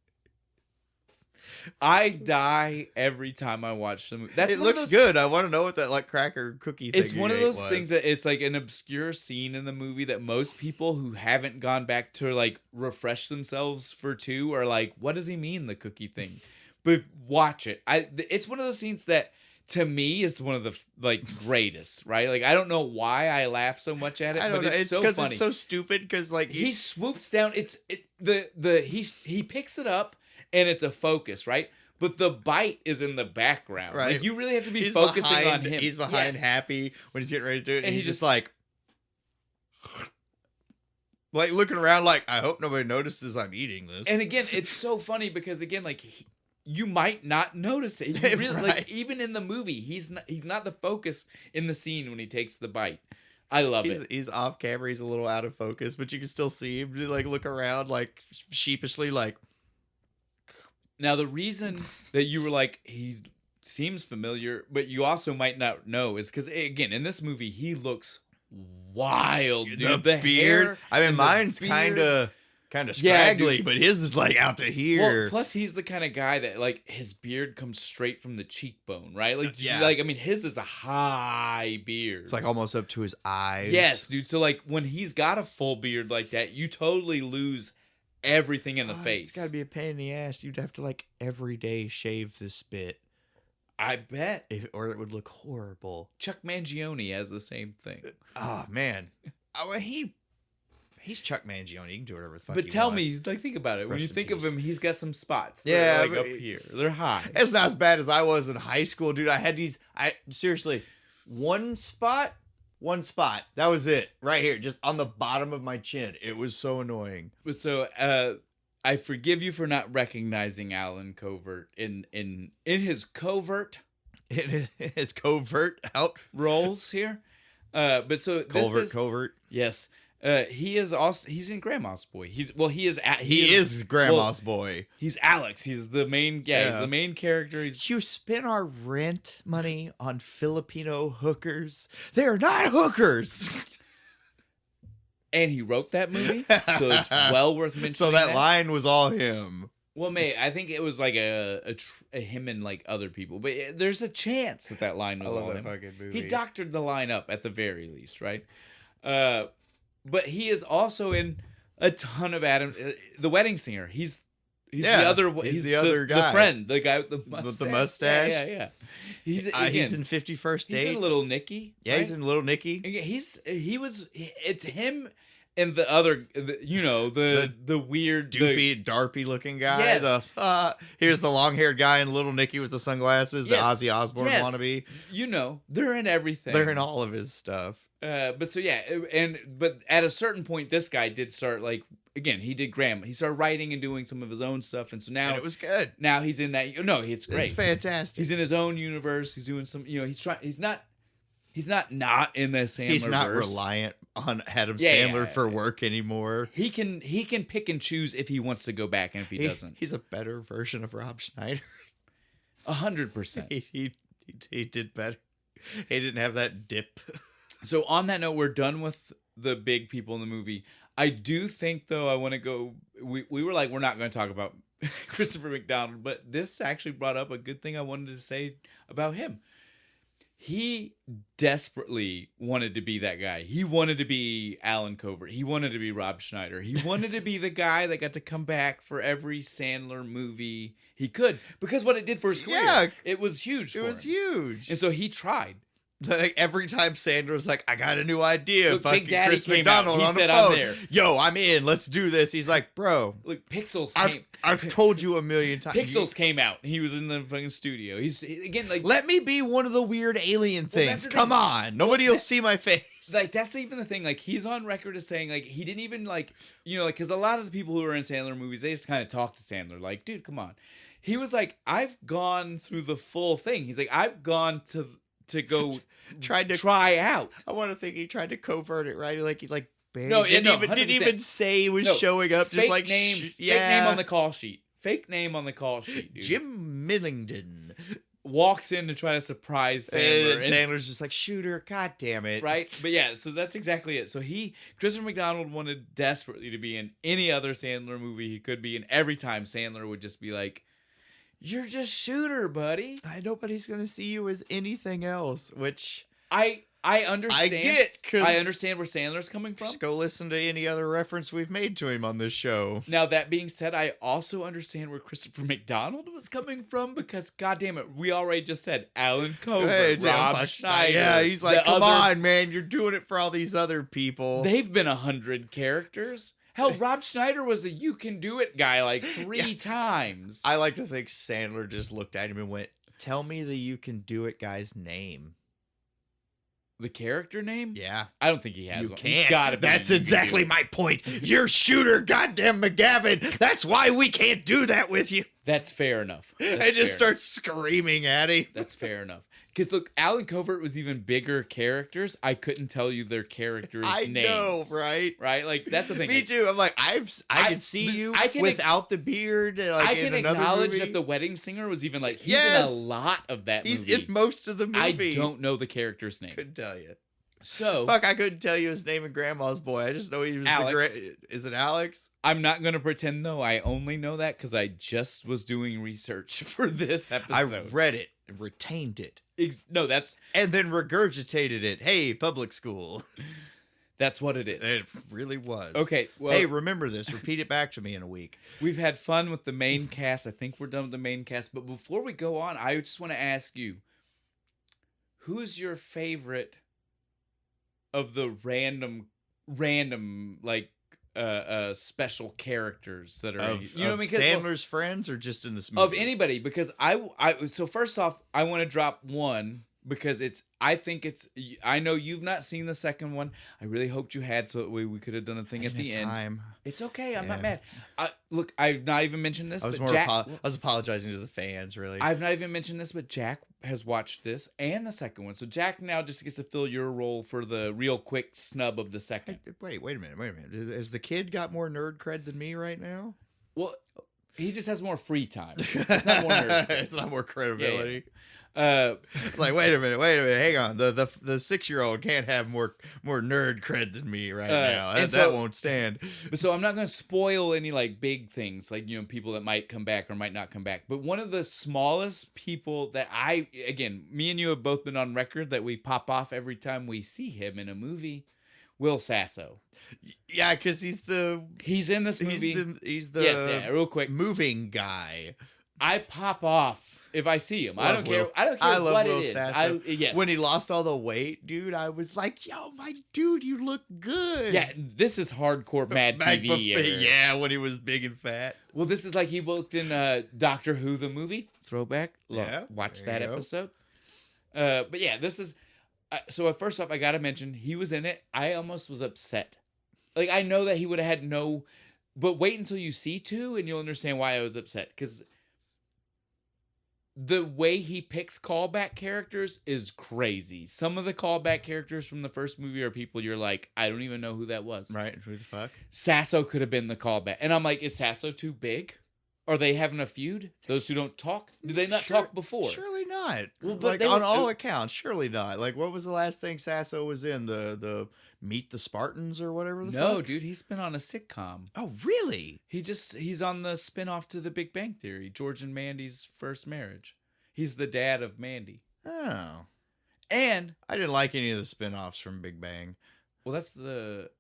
I die every time I watch the movie. It looks good. I want to know what that like cracker cookie thing. It's one of those things that it's like an obscure scene in the movie that most people who haven't gone back to like refresh themselves for two are like, what does he mean, the cookie thing? But watch it. It's one of those scenes that to me is one of the like greatest, right? Like I don't know why I laugh so much at it, I don't but know. it's It's so because funny. it's so stupid. Because like He swoops down. He picks it up and it's a focus, right? But the bite is in the background. Right. Like you really have to be he's focusing behind, on him. He's behind Yes. Happy when he's getting ready to do it, and And he's he just just- like, Like looking around like, I hope nobody notices I'm eating this. And again, it's so funny because again, like you might not notice it. You really, Right. like even in the movie, he's not the focus in the scene when he takes the bite. I love it. He's off camera. He's a little out of focus, but you can still see him like look around like sheepishly like. Now the reason that you were like he seems familiar, but you also might not know is because again in this movie he looks wild, dude. The beard. Hair I mean, and the mine's beard. kind of Yeah, scraggly, dude. but his is like out to here. Well, plus he's the kind of guy that like his beard comes straight from the cheekbone, right? Like, Yeah. like I mean, his is a high beard. It's like almost up to his eyes. Yes, dude. So like when he's got a full beard like that, you totally lose everything in the face. It's got to be a pain in the ass. You'd have to like every day shave this bit, I bet. or it would look horrible. Chuck Mangione has the same thing. Oh man, he's Chuck Mangione. He can do whatever the fuck. But he tell wants. me, like, think about it. When Rest you in think of peace. him, he's got some spots. Yeah, Like but- up here. They're high. It's not as bad as I was in high school, dude. I had these. Seriously, one spot. That was it, right here, just on the bottom of my chin. It was so annoying. But so, I forgive you for not recognizing Alan Covert in his covert His covert out. roles here. But so this is Covert. yes. He is also he's in Grandma's Boy. He He is Grandma's boy. He's Alex. He's the main he's Yeah. the main character. He's You spend our rent money on Filipino hookers. They're not hookers. and he wrote that movie, so it's well worth mentioning. So that line was all him. Well, mate, I think it was like a him and like other people, but there's a chance that line was all him. fucking movie. He doctored the line up at the very least, right? But he is also in a ton of Adam, the Wedding Singer. He's Yeah, the other. he's the other guy. the friend, the guy with the mustache. With the mustache? Yeah. He's He's in 51st Dates. He's in Little Nicky. Yeah, he's in Little Nicky. It's him and the other, the weird Doopy, darpy looking guy. Yes. Here's the long haired guy in Little Nicky with the sunglasses, Yes. the Ozzy Osbourne Yes. wannabe. They're in everything. They're in all of his stuff. But so yeah, but at a certain point, this guy did start again. He did Graham. He started writing and doing some of his own stuff, and so now And it was good. now he's in that. No, it's great. It's fantastic. He's in his own universe. He's doing some. He's trying. He's not in the Sandler. He's not reliant on Adam Yeah, Sandler yeah. for work anymore. He can pick and choose if he wants to go back and if he doesn't. He's a better version of Rob Schneider. 100%. He did better. He didn't have that dip. So on that note, we're done with the big people in the movie. I do think though I want to go. We were like we're not going to talk about Christopher McDonald, but this actually brought up a good thing I wanted to say about him. He desperately wanted to be that guy. He wanted to be Alan Covert. He wanted to be Rob Schneider. He wanted to be the guy that got to come back for every Sandler movie he could because what it did for his career. Yeah. It was huge. It for was him. huge. And so he tried. Like every time Sandra was like, I got a new idea. Look, Big Fucking Daddy Chris came out. McDonald He on said, the "I'm phone. there." Yo, I'm in. Let's do this. He's like, bro, Look, Pixels I've told you a million times. Pixels came out. He was in the fucking studio. He's again like Let me be one of the weird alien Well, things. that's the Come thing. on. Nobody will see my face. like that's even the thing. Like he's on record as saying like he didn't even because a lot of the people who are in Sandler movies they just kind of talk to Sandler like, dude, come on. He was like, I've gone through the full thing. He's like, I've gone to go Tried to try out. I want to think he tried to covert it, right? Like he barely No, yeah, no, didn't 100%. even say he was No, showing up. Just Fake like name, fake name on the call sheet. Fake name on the call sheet. Dude. Jim Millington. walks in to try to surprise Sandler. And Sandler's just like, Shooter, god damn it. Right? But yeah, so that's exactly it. So Christopher McDonald wanted desperately to be in any other Sandler movie he could be in. Every time Sandler would just be like, you're just Shooter, buddy. Nobody's gonna see you as anything else, which I understand. I get, 'cause I understand where Sandler's coming from. just go listen to any other reference we've made to him on this show. Now, that being said, I also understand where Christopher McDonald was coming from because, goddamn it, we already just said Alan Covert, Hey, Jim Rob Fuck Schneider. Yeah, he's like, the come other- on, man, you're doing it for all these other people. They've been 100 characters. Hell, Rob Schneider was a you can do it guy like 3 times. I like to think Sandler just looked at him and went, tell me the you can do it guy's name. The character name? Yeah. I don't think he has You one. can't. He's gotta be. That's You can exactly do it. my point. You're Shooter goddamn McGavin. That's why we can't do that with you. That's fair enough. And That's just fair start screaming at him. That's fair enough. Because look, Alan Covert was even bigger characters. I couldn't tell you their characters' I names. know, right? Right? Like that's the thing. Me Like, too. I'm like, I can see you I can without the beard. Like, I can in another acknowledge movie. that the Wedding Singer was even like he's Yes! in a lot of that He's movie. in most of the I movie. don't know the character's name. Couldn't tell you. So Fuck, I couldn't tell you his name in Grandma's Boy. I just know he was Alex. Is it Alex? I'm not gonna pretend though. I only know that because I just was doing research for this I episode. read it and retained it. No, that's And then regurgitated it. Hey, public school. what it is. It really was. Okay, well, Hey, remember this. Repeat it back to me in a week. we've had fun with the main cast. I think we're done with the main cast. But before we go on, I just want to ask you, who's your favorite of the random like special characters that are Of, you know what I mean? 'Cause, well, Sandler's friends or just in this movie? of anybody, because I so first off, I want to drop one because I know you've not seen the second one. I really hoped you had, so that we could have done a thing I at didn't the have end. time. It's okay. I'm Yeah. not mad. Look, I've not even mentioned this. I was but more Jack, I was apologizing to the fans, really. I've not even mentioned this, but Jack has watched this and the second one. So Jack now just gets to fill your role for the real quick snub of the second. Wait a minute. Has the kid got more nerd cred than me right now? Well, he just has more free time. It's not more nerd. It's not more credibility. It's like, wait a minute, hang on. The 6-year-old can't have more nerd cred than me right now. and That so- won't stand. But so I'm not going to spoil any like big things, like, you know, people that might come back or might not come back. But one of the smallest people that me and you have both been on record that we pop off every time we see him in a movie, Will Sasso. Yeah, because he's in this movie. he's the Yes, yeah, real quick. moving guy. I pop off if I see him. I Love don't care. Will- I don't care I love what Will it is. Sasso. Yes. When he lost all the weight, dude, I was like, yo, my dude, you look good. Yeah, this is hardcore Mad Back TV. before- era. yeah, when he was big and fat. Well, this is like he looked in Doctor Who the movie. Throwback. Look, Yeah, watch there that you go. episode. But yeah, this is. So first off, I gotta mention he was in it. I almost was upset. Like I know that he would have had no, but wait until you see 2 and you'll understand why I was upset. Because the way he picks callback characters is crazy. Some of the callback characters from the first movie are people you're like, I don't even know who that was. Right? Who the fuck? Sasso could have been the callback. And I'm like, is Sasso too big? Are they having a feud? Those who don't talk? Did they not talk before? Surely not. Well, but like they on were- all accounts, surely not. Like, what was the last thing Sasso was in? The Meet the Spartans or whatever the No, fuck? dude, he's been on a sitcom. Oh, really? He's on the spinoff to The Big Bang Theory, George and Mandy's first marriage. He's the dad of Mandy. Oh. And I didn't like any of the spin-offs from Big Bang. well, that's the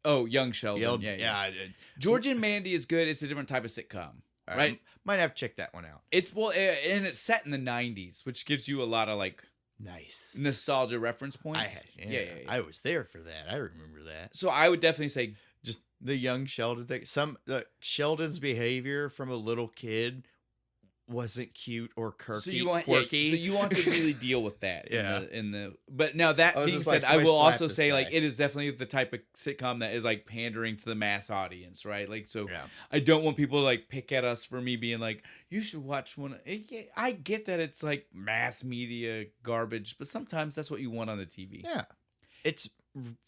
Young Sheldon. Yeah. I did. George and Mandy is good. It's a different type of sitcom. All Right? Might have to check that one out. It's and it's set in the 90s, which gives you a lot of like Nice. nostalgia reference points. Yeah. I was there for that. I remember that. So I would definitely say Just the young Sheldon thing. Sheldon's behavior from a little kid wasn't cute or quirky. so you want quirky. so you want to really deal with that. Yeah. But now that I was being just like, said, I will somebody also slap this say guy. like it is definitely the type of sitcom that is like pandering to the mass audience, right? Like so Yeah. I don't want people to like pick at us for me being like, you should watch one. I get that it's like mass media garbage, but sometimes that's what you want on the TV. Yeah. It's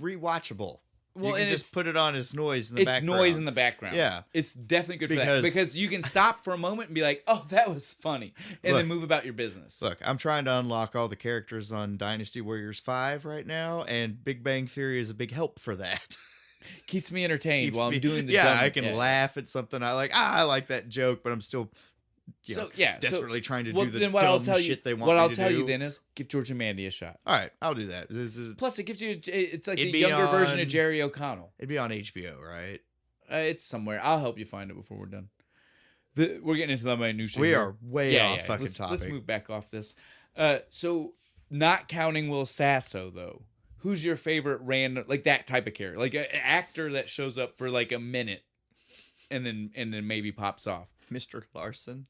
rewatchable. Well, You can and just it's put it on as noise in the it's background. noise in the background. Yeah. It's definitely good for Because- that because you can stop for a moment and be like, oh, that was funny, and then Look. move about your business. Look, I'm trying to unlock all the characters on Dynasty Warriors 5 right now, and Big Bang Theory is a big help for that. Keeps me entertained Keeps while me- I'm doing the yeah, dumb- I can laugh at something I like. I like that joke, but I'm still desperately trying to well, do the then what dumb I'll tell shit you, they want what me I'll to tell do. you then is give George and Mandy a shot. All right, I'll do that. Plus, it gives you it's like It'd the be younger version of on- Jerry O'Connell. It'd be on HBO, right? It's somewhere. I'll help you find it before we're done. We're getting into the minutia. We here. are way off fucking let's, topic. Let's move back off this. So not counting Will Sasso though, who's your favorite random like that type of character, like an actor that shows up for like a minute, and then maybe pops off? Mr. Larson,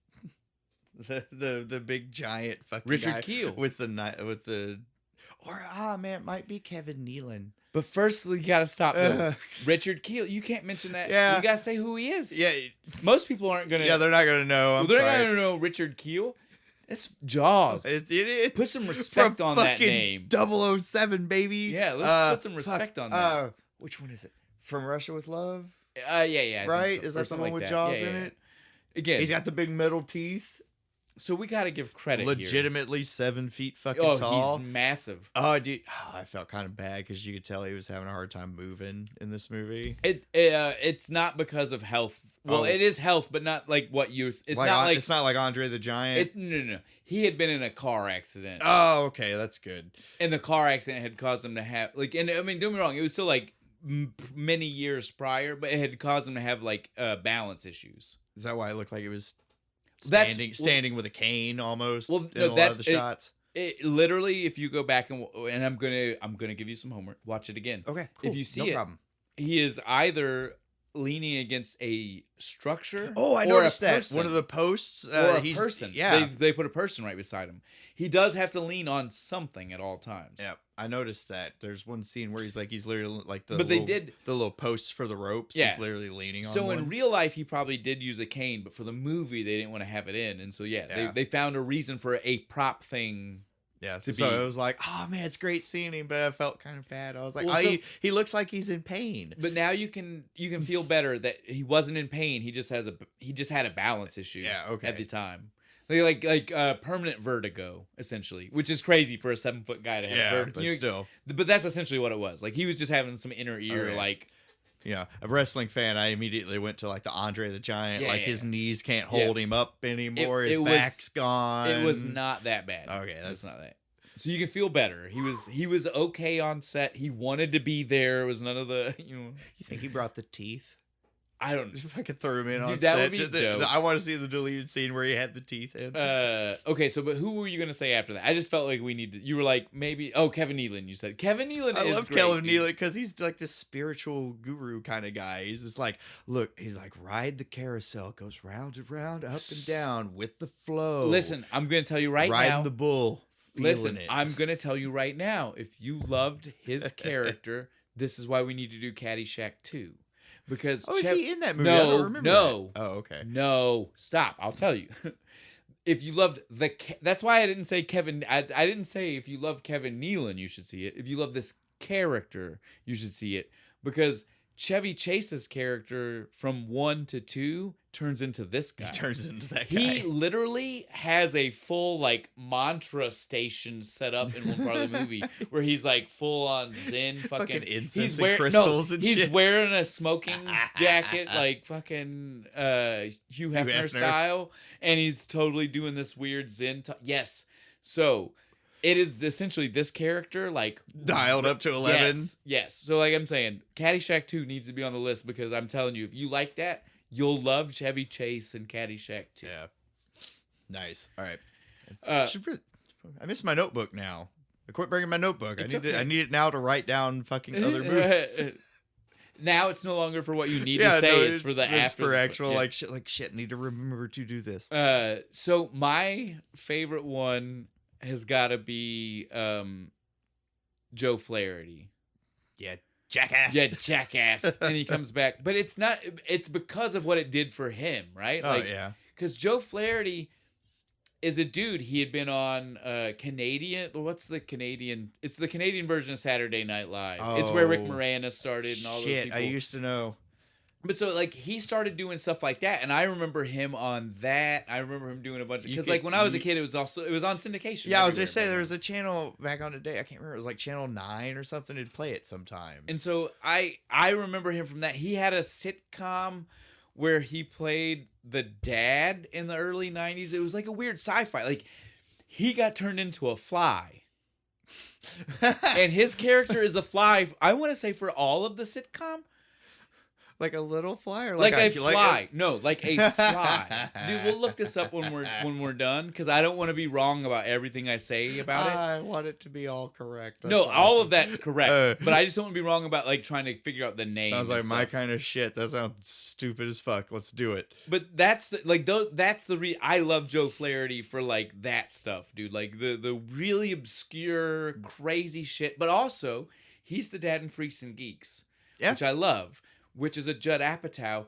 the big giant fucking Richard guy Kiel. with the. Or man, it might be Kevin Nealon. But first, you gotta stop though. Richard Kiel. You can't mention that. Yeah. We gotta say who he is. Yeah. Most people aren't gonna. Yeah, they're not gonna know. They're not gonna know Richard Kiel. It's Jaws. Put some respect on that name. 007, baby. Yeah, let's put some respect on that. Which one is it? From Russia with Love? Yeah. Right? So. Is that the one with Jaws in it? Again, he's got the big metal teeth. So we got to give credit. Legitimately here. 7 feet fucking tall. He's massive. Oh, dude, I felt kind of bad because you could tell he was having a hard time moving in this movie. It's not because of health. Well, it is health, but not like what youth. It's not like Andre the Giant. No. He had been in a car accident. Oh, okay, that's good. And the car accident had caused him to have and I mean, don't get me wrong, it was still like many years prior, but it had caused him to have like balance issues. Is that why it looked like it was? Standing with a cane almost. Well, in a lot of the shots. It literally, if you go back and I'm gonna give you some homework. Watch it again. Okay, cool. If you see no problem. He is either leaning against a structure. Oh, I noticed that one of the posts. Or a person. Yeah, they put a person right beside him. He does have to lean on something at all times. Yeah, I noticed that. There's one scene where he's literally like the little posts for the ropes. Yeah, he's literally leaning on. So in real life, he probably did use a cane, but for the movie, they didn't want to have it in, and so they found a reason for a prop thing. Yeah, so it was like, oh man, it's great seeing him, but I felt kind of bad. I was like, he looks like he's in pain. But now you can feel better that he wasn't in pain. He just had a balance issue. Yeah, okay. At the time, like permanent vertigo, essentially, which is crazy for a 7-foot guy to have vertigo. But still, but that's essentially what it was. Like he was just having some inner ear, like. Yeah, a wrestling fan, I immediately went to like the Andre the Giant. His knees can't hold him up anymore. His back's gone. It was not that bad. Okay, that's not that. So you can feel better. He was okay on set. He wanted to be there. It was none of the You think he brought the teeth? I don't know if I could throw him in on that set. Would be dope. I want to see the deleted scene where he had the teeth in. Okay, so but who were you gonna say after that? I just felt like we needed. You were like maybe Kevin Nealon. You said Kevin Nealon. I love Kevin Nealon because he's like this spiritual guru kind of guy. He's just like, look, he's like, ride the carousel, goes round and round, up and down with the flow. Listen, I'm gonna tell you right now. Riding the bull. Listen, I'm gonna tell you right now. If you loved his character, this is why we need to do Caddyshack 2. Because is he in that movie? No, I don't remember no. That. Oh, okay. No, stop. I'll tell you. If you loved that's why I didn't say Kevin. I didn't say if you love Kevin Nealon, you should see it. If you love this character, you should see it. Because Chevy Chase's character from 1 to 2 turns into this guy. He turns into that guy. He literally has a full like mantra station set up in one part of the movie where he's like full on Zen fucking incense and crystals and shit. He's wearing a smoking jacket like fucking Hugh Hefner style, and he's totally doing this weird Zen yes. So it is essentially this character, like dialed up to 11. Yes. So like I'm saying, Caddyshack 2 needs to be on the list because I'm telling you, if you like that, you'll love Chevy Chase and Caddyshack 2. Yeah. Nice. All right. I miss my notebook now. I quit bringing my notebook. I need it now to write down fucking other movies. Now it's no longer for what you need to say. It's for the after. It's for actual shit. Need to remember to do this. So my favorite one has got to be Joe Flaherty. Yeah, jackass. Yeah, jackass. And he comes back. But it's not, it's because of what it did for him, right? Oh, yeah. Because Joe Flaherty is a dude. He had been on Canadian, what's the Canadian? It's the Canadian version of Saturday Night Live. Oh, it's where Rick Moranis started and all those people. I used to know. But so like he started doing stuff like that, and I remember him on that. I remember him doing a bunch of because like when I was a kid, it was on syndication. Yeah, I was just saying there was a channel back on the day. I can't remember. It was like Channel 9 or something. It'd play it sometimes. And so I remember him from that. He had a sitcom where he played the dad in the early 90s. It was like a weird sci-fi. Like he got turned into a fly. And his character is a fly. I want to say for all of the sitcom. Like a little fly, or like a fly. No, like a fly. Dude, we'll look this up when we're done, because I don't want to be wrong about everything I say about it. I want it to be all correct. That's No, all awesome. of that's correct, but I just don't want to be wrong about like trying to figure out the name. Sounds like and my stuff. kind of shit. That sounds stupid as fuck. Let's do it. But that's I love Joe Flaherty for like that stuff, dude. Like the really obscure, crazy shit. But also, he's the dad in Freaks and Geeks, which I love. Which is a Judd Apatow,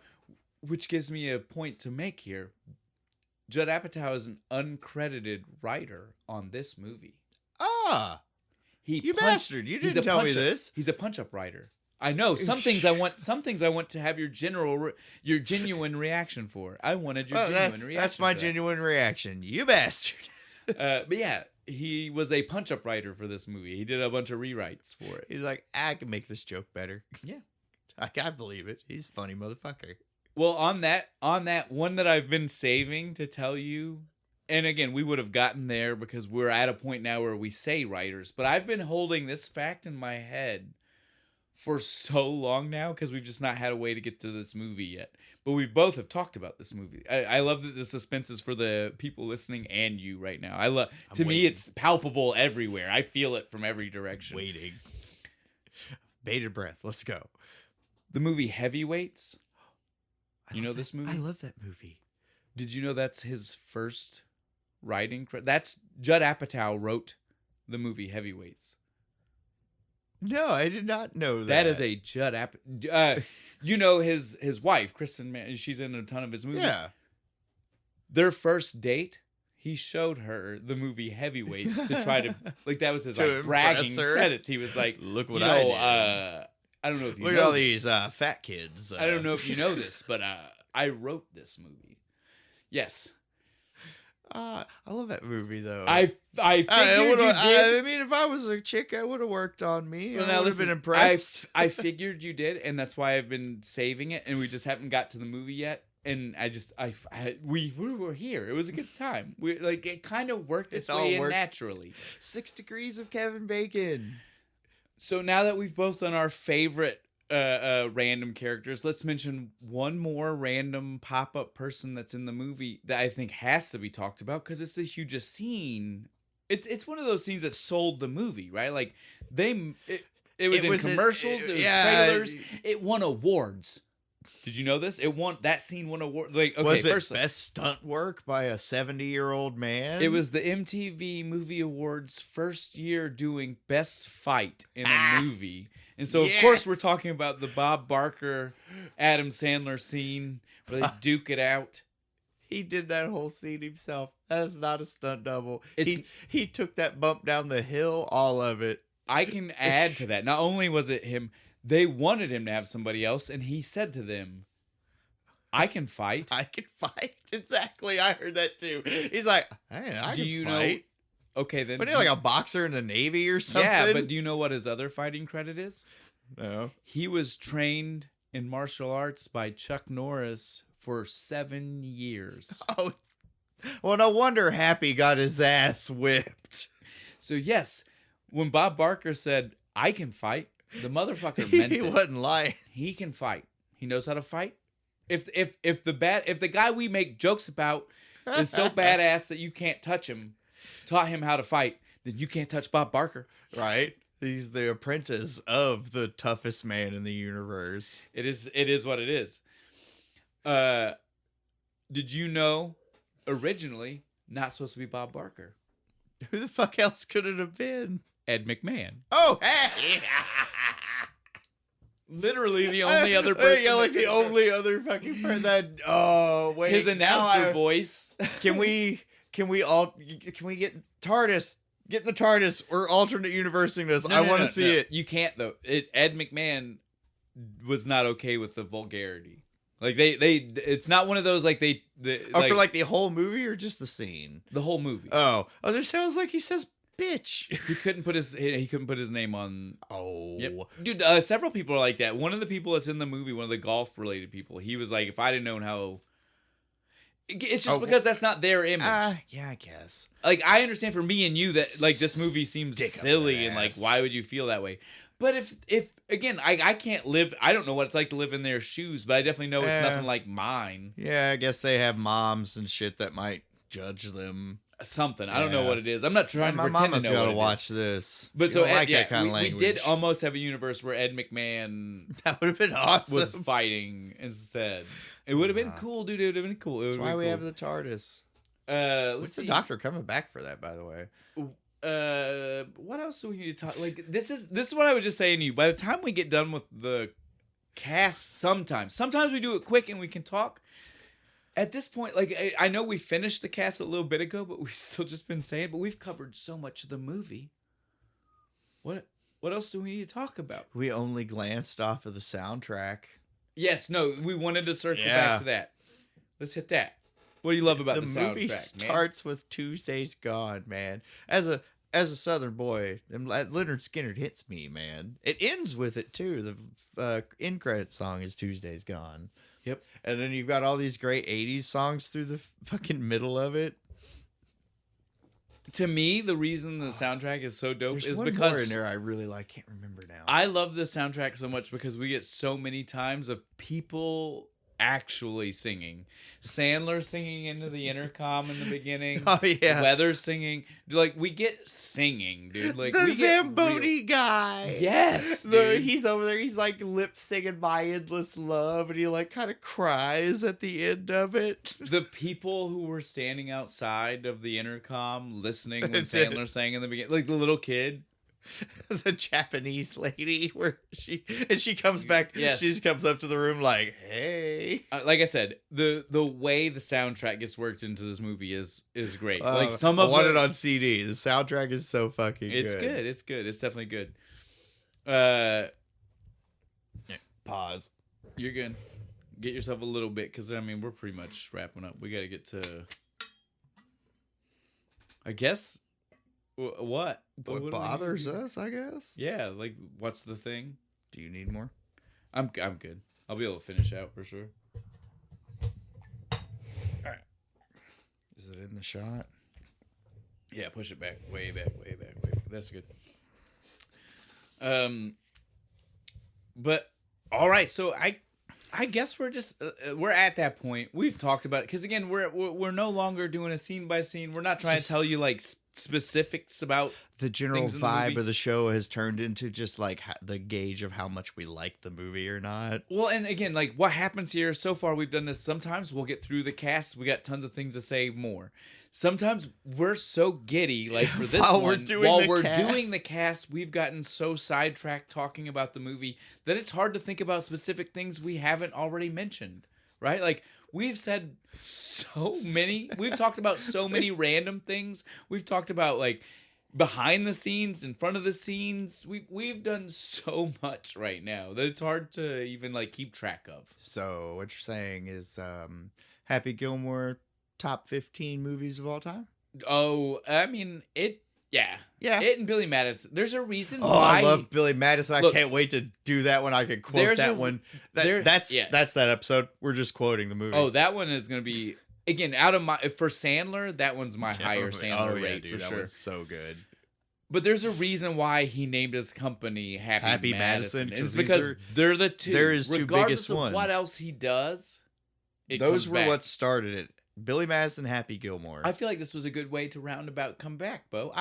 which gives me a point to make here. Judd Apatow is an uncredited writer on this movie. Ah, you bastard! You didn't tell me this. He's a punch-up writer. I know some things I want. Some things I want to have your genuine reaction for. I wanted your genuine reaction. That's my genuine reaction. You bastard. But yeah, he was a punch-up writer for this movie. He did a bunch of rewrites for it. He's like, I can make this joke better. Yeah. I believe it. He's a funny motherfucker. Well, on that one that I've been saving to tell you, and again, we would have gotten there because we're at a point now where we say writers, but I've been holding this fact in my head for so long now because we've just not had a way to get to this movie yet. But we both have talked about this movie. I love that the suspense is for the people listening and you right now. To me, it's palpable everywhere. I feel it from every direction. Waiting. Bated breath. Let's go. The movie Heavyweights. You know this movie? I love that movie. Did you know that's his first writing credit? That's Judd Apatow wrote the movie Heavyweights. No, I did not know that. That is a Judd Apatow. You know his wife, Kristen Mann. She's in a ton of his movies. Yeah. Their first date, he showed her the movie Heavyweights to try to like that was his like bragging credits. He was like, "Look what I did." I don't know if you look know at all this. these fat kids. I don't know if you know this, but I wrote this movie. Yes. I love that movie though. I figured you did. I mean, if I was a chick, I would have worked on me. Well, I would have been impressed. I figured you did, and that's why I've been saving it, and we just haven't got to the movie yet. And we were here. It was a good time. We like it kind of worked its way in naturally. 6 degrees of Kevin Bacon. So now that we've both done our favorite random characters, let's mention one more random pop-up person that's in the movie that I think has to be talked about because it's the hugest scene. It's one of those scenes that sold the movie, right? Like it was in commercials, it was trailers, it won awards. Did you know this? That scene won awards. Like, okay, was it best stunt work by a 70-year-old man? It was the MTV Movie Awards first year doing best fight in a movie. And so, of course, we're talking about the Bob Barker, Adam Sandler scene where they duke it out. He did that whole scene himself. That is not a stunt double. He took that bump down the hill, all of it. I can add to that. Not only was it him, they wanted him to have somebody else, and he said to them, I can fight. I can fight. Exactly. I heard that too. He's like, I can fight. Okay, then. But he's like a boxer in the Navy or something? Yeah, but do you know what his other fighting credit is? No. He was trained in martial arts by Chuck Norris for 7 years. Oh, well, no wonder Happy got his ass whipped. So, yes, when Bob Barker said, I can fight, the motherfucker meant it. He wasn't lying. He can fight. He knows how to fight. If the guy we make jokes about is so badass that you can't touch him, taught him how to fight, then you can't touch Bob Barker. Right? He's the apprentice of the toughest man in the universe. It is what it is. Did you know originally not supposed to be Bob Barker? Who the fuck else could it have been? Ed McMahon. Oh, hey! Literally the only other person. Yeah, like the only other fucking person that. Oh wait, his announcer voice. Can we get TARDIS? Get in the TARDIS. We're alternate universing this. I want to see it. You can't though. Ed McMahon was not okay with the vulgarity. Like they it's not one of those like they. For like the whole movie or just the scene? The whole movie. Oh, other sounds like he says bitch. He couldn't put his name on. Oh, yep. Dude, several people are like that. One of the people that's in the movie, one of the golf related people, he was like, if I'd have known how. It's just because that's not their image. Yeah, I guess. Like I understand for me and you that like this movie seems silly and like why would you feel that way? But if again, I can't live. I don't know what it's like to live in their shoes, but I definitely know it's nothing like mine. Yeah, I guess they have moms and shit that might judge them. Something. I don't know what it is. I'm not trying to pretend to know gotta what it watch is. this. But She so don't Ed, like yeah, that kind of we language. did almost have a universe where Ed McMahon That would have been awesome. was fighting instead. It would have been cool, dude. It would have been cool. That's why we have the TARDIS. Let's What's see. the Doctor coming back for that, by the way? What else do we need to talk? Like this is what I was just saying to you. By the time we get done with the cast, sometimes we do it quick and we can talk. At this point, like I know we finished the cast a little bit ago, but we've still just been saying. But we've covered so much of the movie. What else do we need to talk about? We only glanced off of the soundtrack. Yes, no, we wanted to circle back to that. Let's hit that. What do you love about the soundtrack? The movie starts with Tuesday's Gone, man. As a Southern boy, Leonard Skinner hits me, man. It ends with it too. The end credit song is Tuesday's Gone. Yep. And then you've got all these great 80s songs through the fucking middle of it. To me, the reason the soundtrack is so dope There's is one because more in there I really like. Can't remember now. I love the soundtrack so much because we get so many times of people actually singing. Sandler singing into the intercom in the beginning. Oh yeah. Weather singing. Like we get singing, dude. Like the we get Zamboni guy. Yes, dude. He's over there. He's like lip singing "My Endless Love," and he like kind of cries at the end of it. The people who were standing outside of the intercom listening when Sandler sang in the beginning, like the little kid. The Japanese lady where she comes back. Yes. She just comes up to the room like, hey. Like I said, the way the soundtrack gets worked into this movie is great. Like I want it the, on CD. The soundtrack is so fucking good. It's good. It's good. It's definitely good. Pause. You're good. Get yourself a little bit, because I mean we're pretty much wrapping up. We got to get to, I guess, what bothers us, I guess. Yeah, like what's the thing? Do you need more? I'm good. I'll be able to finish out for sure. All right. Is it in the shot? Yeah, push it back, way back. That's good. But all right, so I guess we're just we're at that point. We've talked about it because again, we're no longer doing a scene by scene. We're not trying to tell you like specifics about the general vibe movie. of the show has turned into just like the gauge of how much we like the movie or not. Well, and again, like what happens here so far, we've done this. Sometimes we'll get through the cast. We got tons of things to say more. Sometimes we're so giddy, like for this While one, we're doing the cast, we've gotten so sidetracked talking about the movie that it's hard to think about specific things we haven't already mentioned, right? Like we've said we've talked about so many random things. We've talked about like behind the scenes, in front of the scenes. We've done so much right now that it's hard to even like keep track of. So what you're saying is Happy Gilmore top 15 movies of all time? Oh, I mean it. Yeah. It and Billy Madison. There's a reason why. I love Billy Madison. Look, I can't wait to do that one. I could quote that one. That's that episode. We're just quoting the movie. Oh, that one is going to be again out of my for Sandler. That one's my higher Sandler rate dude, for that sure. Was so good. But there's a reason why he named his company Happy Madison. It's because they're the two. They're his two regardless biggest of ones. What else he does, those were back. what started it. Billy Madison, Happy Gilmore. I feel like this was a good way to roundabout come back, Bo.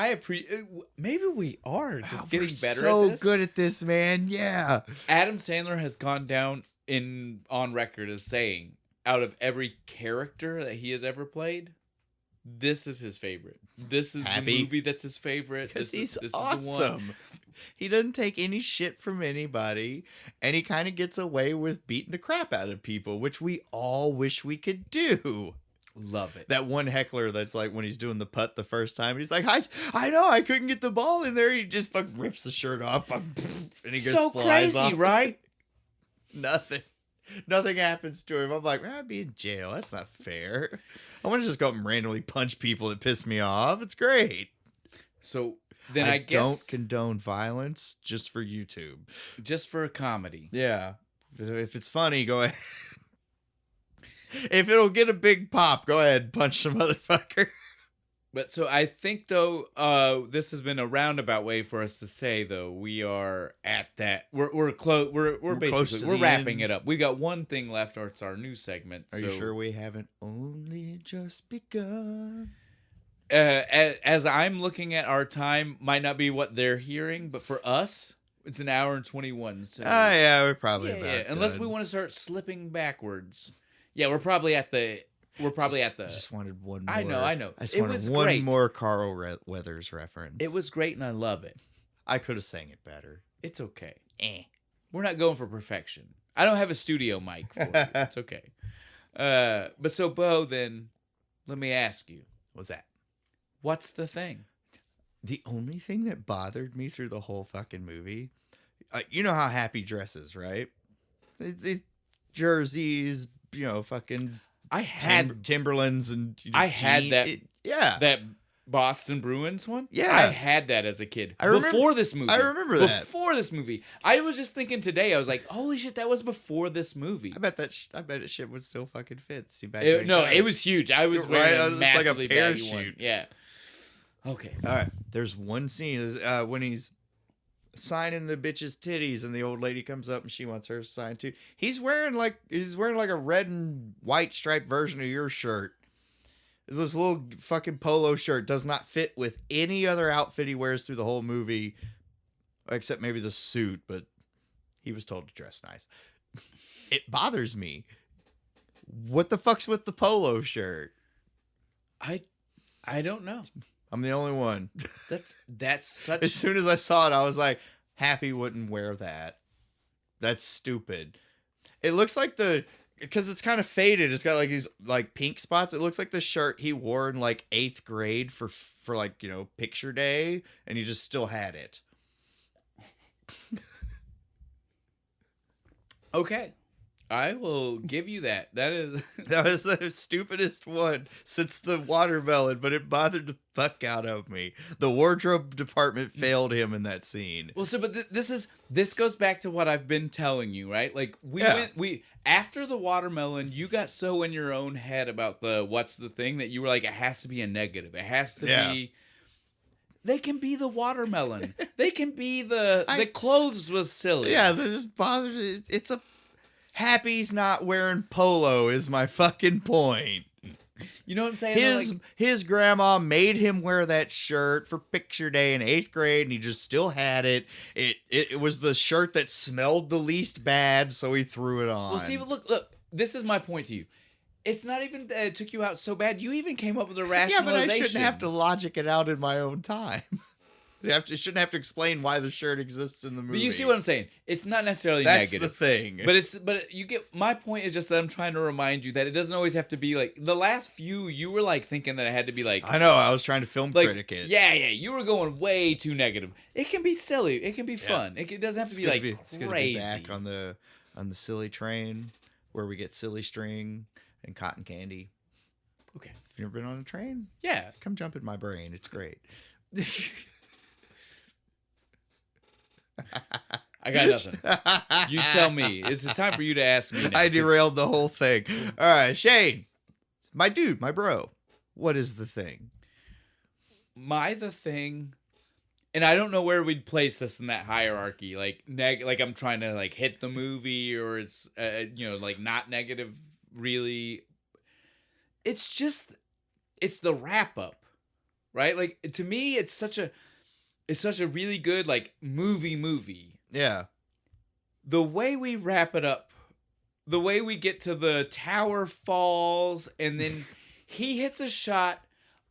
Maybe we are just getting better so at this. Good at this, man. Yeah. Adam Sandler has gone down on record as saying, out of every character that he has ever played, this is his favorite. This is the movie that's his favorite. Because he's this awesome. Is the one. He doesn't take any shit from anybody, and he kind of gets away with beating the crap out of people, which we all wish we could do. Love it. That one heckler that's like when he's doing the putt the first time, he's like, I know I couldn't get the ball in there. He just fucking rips the shirt off, and he just so flies crazy, off. right? Nothing happens to him. I'm like, man, I'd be in jail. That's not fair. I want to just go up and randomly punch people that piss me off. It's great. So then I guess don't condone violence just for YouTube. Just for comedy. Yeah. If it's funny, go ahead. If it'll get a big pop, go ahead and punch some motherfucker. But so I think though, this has been a roundabout way for us to say though we are at that. We're close. We're close basically to we're the wrapping end. it up. We got one thing left, or it's our new segment. Are you sure we haven't only just begun? As I'm looking at our time, might not be what they're hearing, but for us, it's an hour and 21. So Yeah, we're probably yeah, about unless done. we want to start slipping backwards. Yeah, we're probably at the. We're probably at the. I just wanted one more. I know. I just It wanted was one great. more Carl Weathers reference. It was great, and I love it. I could have sang it better. It's okay. We're not going for perfection. I don't have a studio mic for it. It's okay. But so, Bo, then, let me ask you. What's that? What's the thing? The only thing that bothered me through the whole fucking movie, you know how Happy dresses, right? These jerseys, fucking I had Timberlands and I had that. Yeah, That Boston Bruins one? Yeah. I had that as a kid. I remember- before this movie. I remember that. Before this movie. I was just thinking today, I was like, holy shit, that was before this movie. I bet it shit would still fucking fit. Too bad. It was huge. I was Right, wearing a it's like a massively baggy parachute. one. Yeah. Okay. All right. There's one scene when he's signing the bitch's titties, and the old lady comes up and she wants her signed too. He's wearing like a red and white striped version of your shirt. Is this little fucking polo shirt does not fit with any other outfit he wears through the whole movie, except maybe the suit. But he was told to dress nice. It bothers me. What the fuck's with the polo shirt? I don't know. I'm the only one. That's such. As soon as I saw it, I was like, Happy wouldn't wear that. That's stupid. It looks like because it's kind of faded. It's got like these like pink spots. It looks like the shirt he wore in like 8th grade for like, picture day, and he just still had it. Okay. I will give you that. That was the stupidest one since the watermelon, but it bothered the fuck out of me. The wardrobe department failed him in that scene. Well, so, but this goes back to what I've been telling you, right? Like we after the watermelon, you got so in your own head about what's the thing that you were like, it has to be a negative. It has to be. They can be the watermelon. They can be the clothes was silly. Yeah, that just bothers. It's a Happy's not wearing polo is my fucking point. You know what I'm saying? His grandma made him wear that shirt for picture day in 8th grade, and he just still had it. It was the shirt that smelled the least bad, so he threw it on. Well, see, look. This is my point to you. It's not even that it took you out so bad. You even came up with a rationalization. Yeah, but I shouldn't have to logic it out in my own time. Shouldn't have to explain why the shirt exists in the movie. But you see what I'm saying? It's not necessarily That's negative. the thing. But you get my point is just that I'm trying to remind you that it doesn't always have to be like the last few. You were like thinking that it had to be like. I know. I was trying to film critic it. Yeah. You were going way too negative. It can be silly. It can be fun. It doesn't have to be like crazy. It's gonna be back on the silly train where we get silly string and cotton candy. Okay. Have you ever been on a train? Yeah. Come jump in my brain. It's great. I got nothing. You tell me. It's time for you to ask me now. I derailed the whole thing. All right, Shane. My dude, my bro. What is the thing? The thing, and I don't know where we'd place this in that hierarchy. Like I'm trying to like hit the movie, or it's like not negative really. It's the wrap up, right? Like to me, it's such a really good like movie. Yeah. The way we wrap it up, the way we get to the tower falls, and then he hits a shot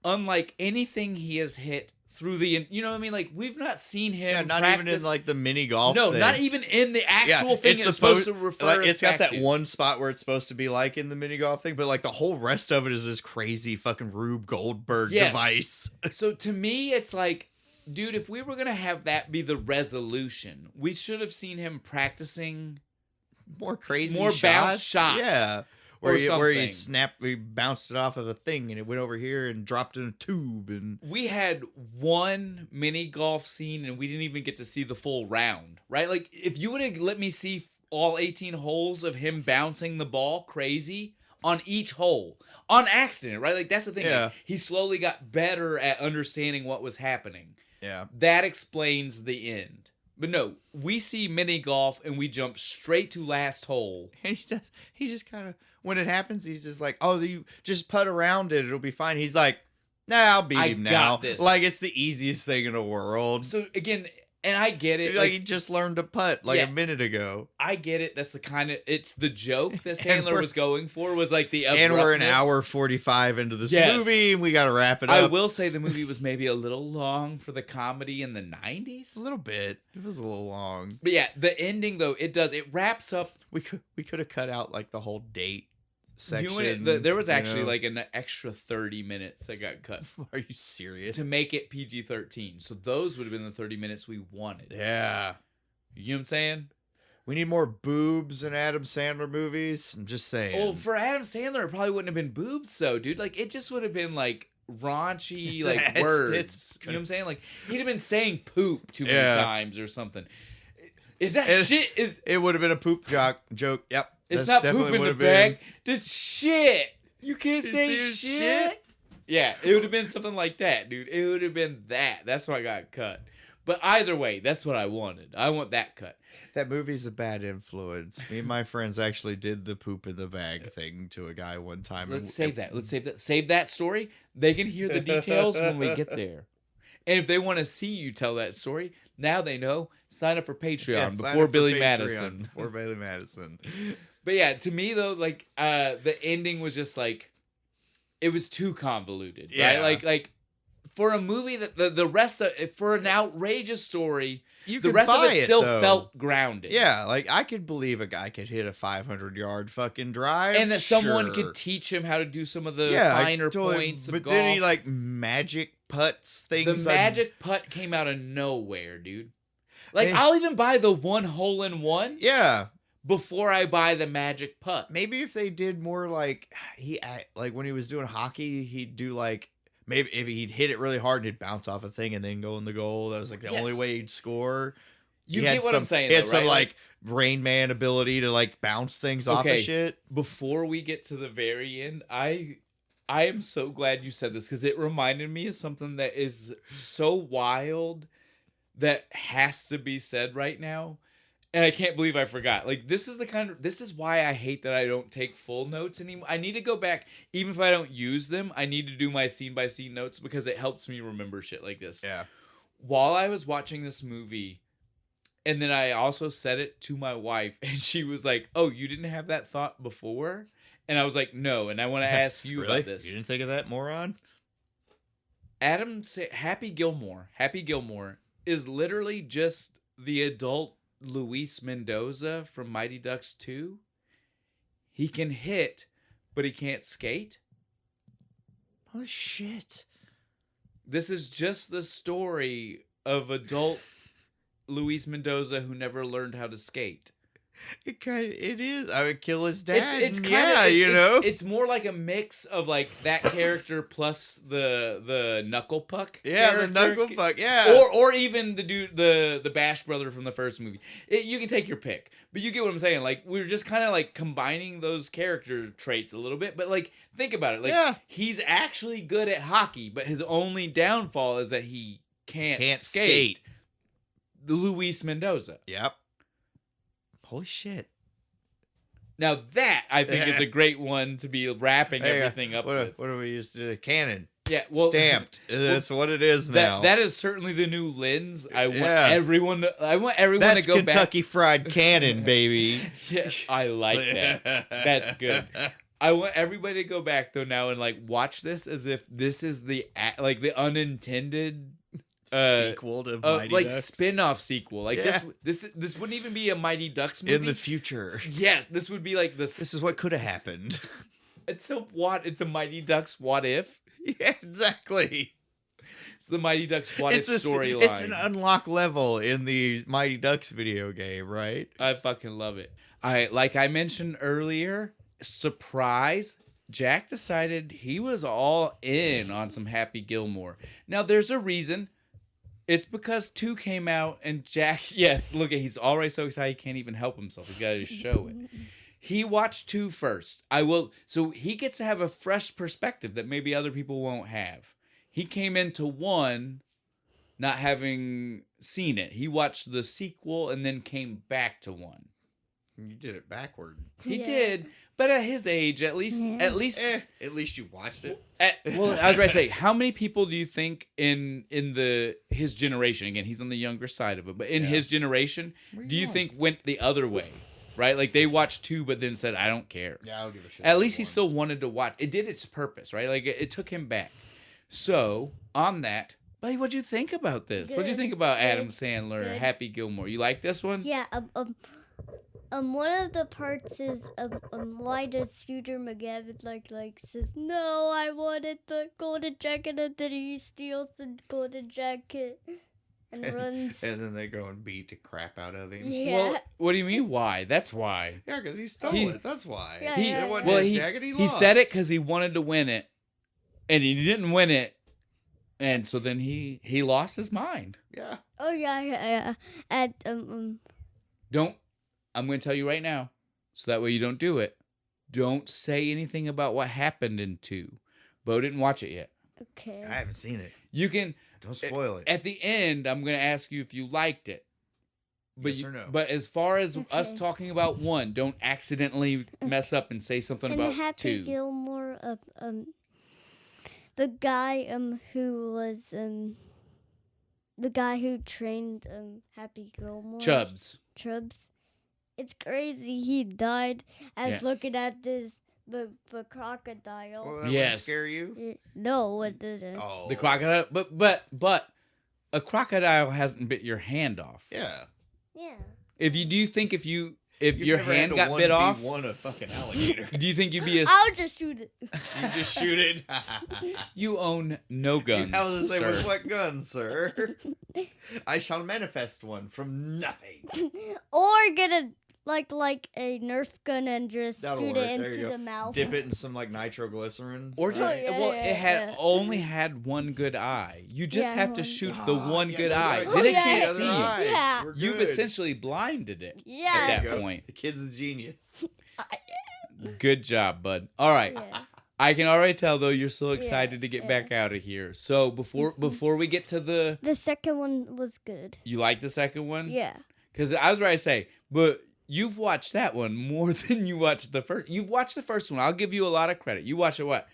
unlike anything he has hit through the, you know what I mean? Like we've not seen him. Yeah, not practice. even in like the mini golf. No, thing. not even in the actual thing it's supposed to refer. Like, it's got that to. one spot where it's supposed to be like in the mini golf thing, but like the whole rest of it is this crazy fucking Rube Goldberg device. So to me, it's like, dude, if we were gonna have that be the resolution, we should have seen him practicing more crazy, more shots. Bounce shots. Yeah. Where he bounced it off of a thing and it went over here and dropped in a tube. And we had one mini golf scene and we didn't even get to see the full round, right? Like if you would have let me see all 18 holes of him bouncing the ball crazy, on each hole on accident, right? Like that's the thing. Yeah. Like, he slowly got better at understanding what was happening. Yeah. That explains the end. But no, we see mini golf and we jump straight to last hole. And he just kind of, when it happens, he's just like, oh, you just putt around it. It'll be fine. He's like, nah, I'll beat him now. got this. Like, it's the easiest thing in the world. So again, and I get it. Like he just learned to putt like a minute ago. I get it. That's the kind of, it's the joke that And Sandler was going for, was like the abruptness. And we're an hour 45 into this movie, and we got to wrap it up. I will say the movie was maybe a little long for the comedy in the 90s. A little bit. It was a little long. But yeah, the ending though, it wraps up. We could have cut out like the whole date section. There was actually like an extra 30 minutes that got cut. Are you serious? To make it PG-13. So those would have been the 30 minutes we wanted. Yeah. You know what I'm saying? We need more boobs in Adam Sandler movies. I'm just saying. Oh, for Adam Sandler, it probably wouldn't have been boobs though, dude. Like it just would have been like raunchy like words. You know what I'm saying? Like he'd have been saying poop too many times or something. Is that shit? It would have been a poop joke. Yep. It's not poop in the bag. Just shit. You can't say shit. Yeah, it would have been something like that, dude. It would have been that. That's why I got cut. But either way, that's what I wanted. I want that cut. That movie's a bad influence. Me and my friends actually did the poop in the bag thing to a guy one time. Let's save that. Let's save that. Save that story. They can hear the details when we get there. And if they want to see you tell that story, now they know. Sign up for Patreon before Billy Madison. Before Billy Madison. But yeah, to me though, like the ending was just like, it was too convoluted, right? Like for a movie that the rest of for an outrageous story, the rest of it still felt grounded. Yeah, like I could believe a guy could hit a 500-yard fucking drive, and that someone could teach him how to do some of the finer points of golf. But then he like magic putts things. The magic putt came out of nowhere, dude. Like I'll even buy the 1 hole in one. Yeah. Before I buy the magic putt. Maybe if they did more like when he was doing hockey, he'd do like maybe if he'd hit it really hard and it'd bounce off a thing and then go in the goal. That was like the only way he'd score. You get what I'm saying. He had some like Rain Man ability to like bounce things off of shit. Before we get to the very end, I am so glad you said this because it reminded me of something that is so wild that has to be said right now. And I can't believe I forgot. Like, this is why I hate that I don't take full notes anymore. I need to go back, even if I don't use them, I need to do my scene-by-scene notes because it helps me remember shit like this. Yeah. While I was watching this movie, and then I also said it to my wife, and she was like, oh, you didn't have that thought before? And I was like, no, and I want to ask you really? about this. You didn't think of that, moron? Happy Gilmore is literally just the adult Luis Mendoza from Mighty Ducks 2. He can hit, but he can't skate. Holy shit. This is just the story of adult Luis Mendoza who never learned how to skate. It is. I would kill his dad. It's more like a mix of like that character plus the knuckle puck. Yeah, character. the knuckle puck. Yeah, or even the dude, the Bash brother from the first movie. You can take your pick, but you get what I'm saying. Like we're just kind of like combining those character traits a little bit. But like think about it. Like he's actually good at hockey, but his only downfall is that he can't skate. Luis Mendoza. Yep. Holy shit. Now that, I think, is a great one to be wrapping everything up with. What do we used to do? The cannon. Yeah, well... Stamped. That's what it is now. That is certainly the new lens. I want everyone to go That's back... Kentucky Fried Cannon, baby. Yeah, I like that. That's good. I want everybody to go back, though, now and, like, watch this as if this is the unintended... sequel to Mighty like Ducks. Spin-off sequel. Like this wouldn't even be a Mighty Ducks movie. In the future. Yes, this would be like this is what could have happened. It's a Mighty Ducks what if? Yeah, exactly. It's the Mighty Ducks what if storyline. It's an unlock level in the Mighty Ducks video game, right? I fucking love it. Like I mentioned earlier, surprise, Jack decided he was all in on some Happy Gilmore. Now there's a reason. It's because 2 came out and Jack, yes, look at, he's already so excited he can't even help himself. He's got to show it. He watched 2 first. So he gets to have a fresh perspective that maybe other people won't have. He came into 1 not having seen it. He watched the sequel and then came back to 1. You did it backward. He did, but at his age, at least At least you watched it. Well, I was going to say, how many people do you think in his generation? Again, he's on the younger side of it, but in his generation, do you think went the other way? Right, like they watched 2, but then said, "I don't care." Yeah, I don't give a shit. At least he still wanted to watch. It did its purpose, right? Like it took him back. So on that, buddy, what'd you think about this? What'd you think about Adam Sandler, Good. Happy Gilmore? You like this one? Yeah. One of the parts is why does Shooter McGavin like says no, I wanted the golden jacket, and then he steals the golden jacket and runs. And then they go and beat the crap out of him. Yeah. Well, what do you mean? Why? That's why. Yeah, because he stole He- it. That's why. Yeah, He yeah, It wasn't yeah. well, his he jacket, he he lost. said it because he wanted to win it, and he didn't win it, and so then he lost his mind. Yeah. Oh yeah. And Don't. I'm going to tell you right now, so that way you don't do it. Don't say anything about what happened in 2. Bo didn't watch it yet. okay. I haven't seen it. You can. Don't spoil it. At the end, I'm going to ask you if you liked it. But Yes or no? But as far as us Okay. talking about 1, don't accidentally mess up and say something And about Happy 2. Gilmore, the guy who was the guy who trained Happy Gilmore. Chubs. Chubs. It's crazy. He died as Yeah. looking at this the crocodile. Well, that Yes. wouldn't scare you? No, it didn't. Oh. The crocodile. But a crocodile hasn't bit your hand off. Yeah. Yeah. Do you think if your You've never hand had got to bit off, 1v1 a fucking alligator. do you think you'd be I'll just shoot it. You just shoot it. You own no guns, I was gonna say, sir. with what gun, sir? I shall manifest one from nothing. Or get a like a Nerf gun and just That'll shoot work. it There you into go. the mouth. Dip it in some like nitroglycerin. Or just yeah, well, yeah, it had yeah. only had one good eye. You just Yeah, have to one. shoot Ah, the one yeah, good you're eye. right. Then it yeah, can't yeah, see yeah. you. Yeah. We're You've good. essentially blinded it Yeah. at There that you go. point. The kid's a genius. Good job, bud. All right. Yeah. I can already tell though you're so Yeah, excited to get yeah. back out of here. So before we get to The second one was good. you like the second one? Yeah. Because I was ready to say, but you've watched that one more than you watched the first. You've watched the first one. I'll give you a lot of credit. You watched it what?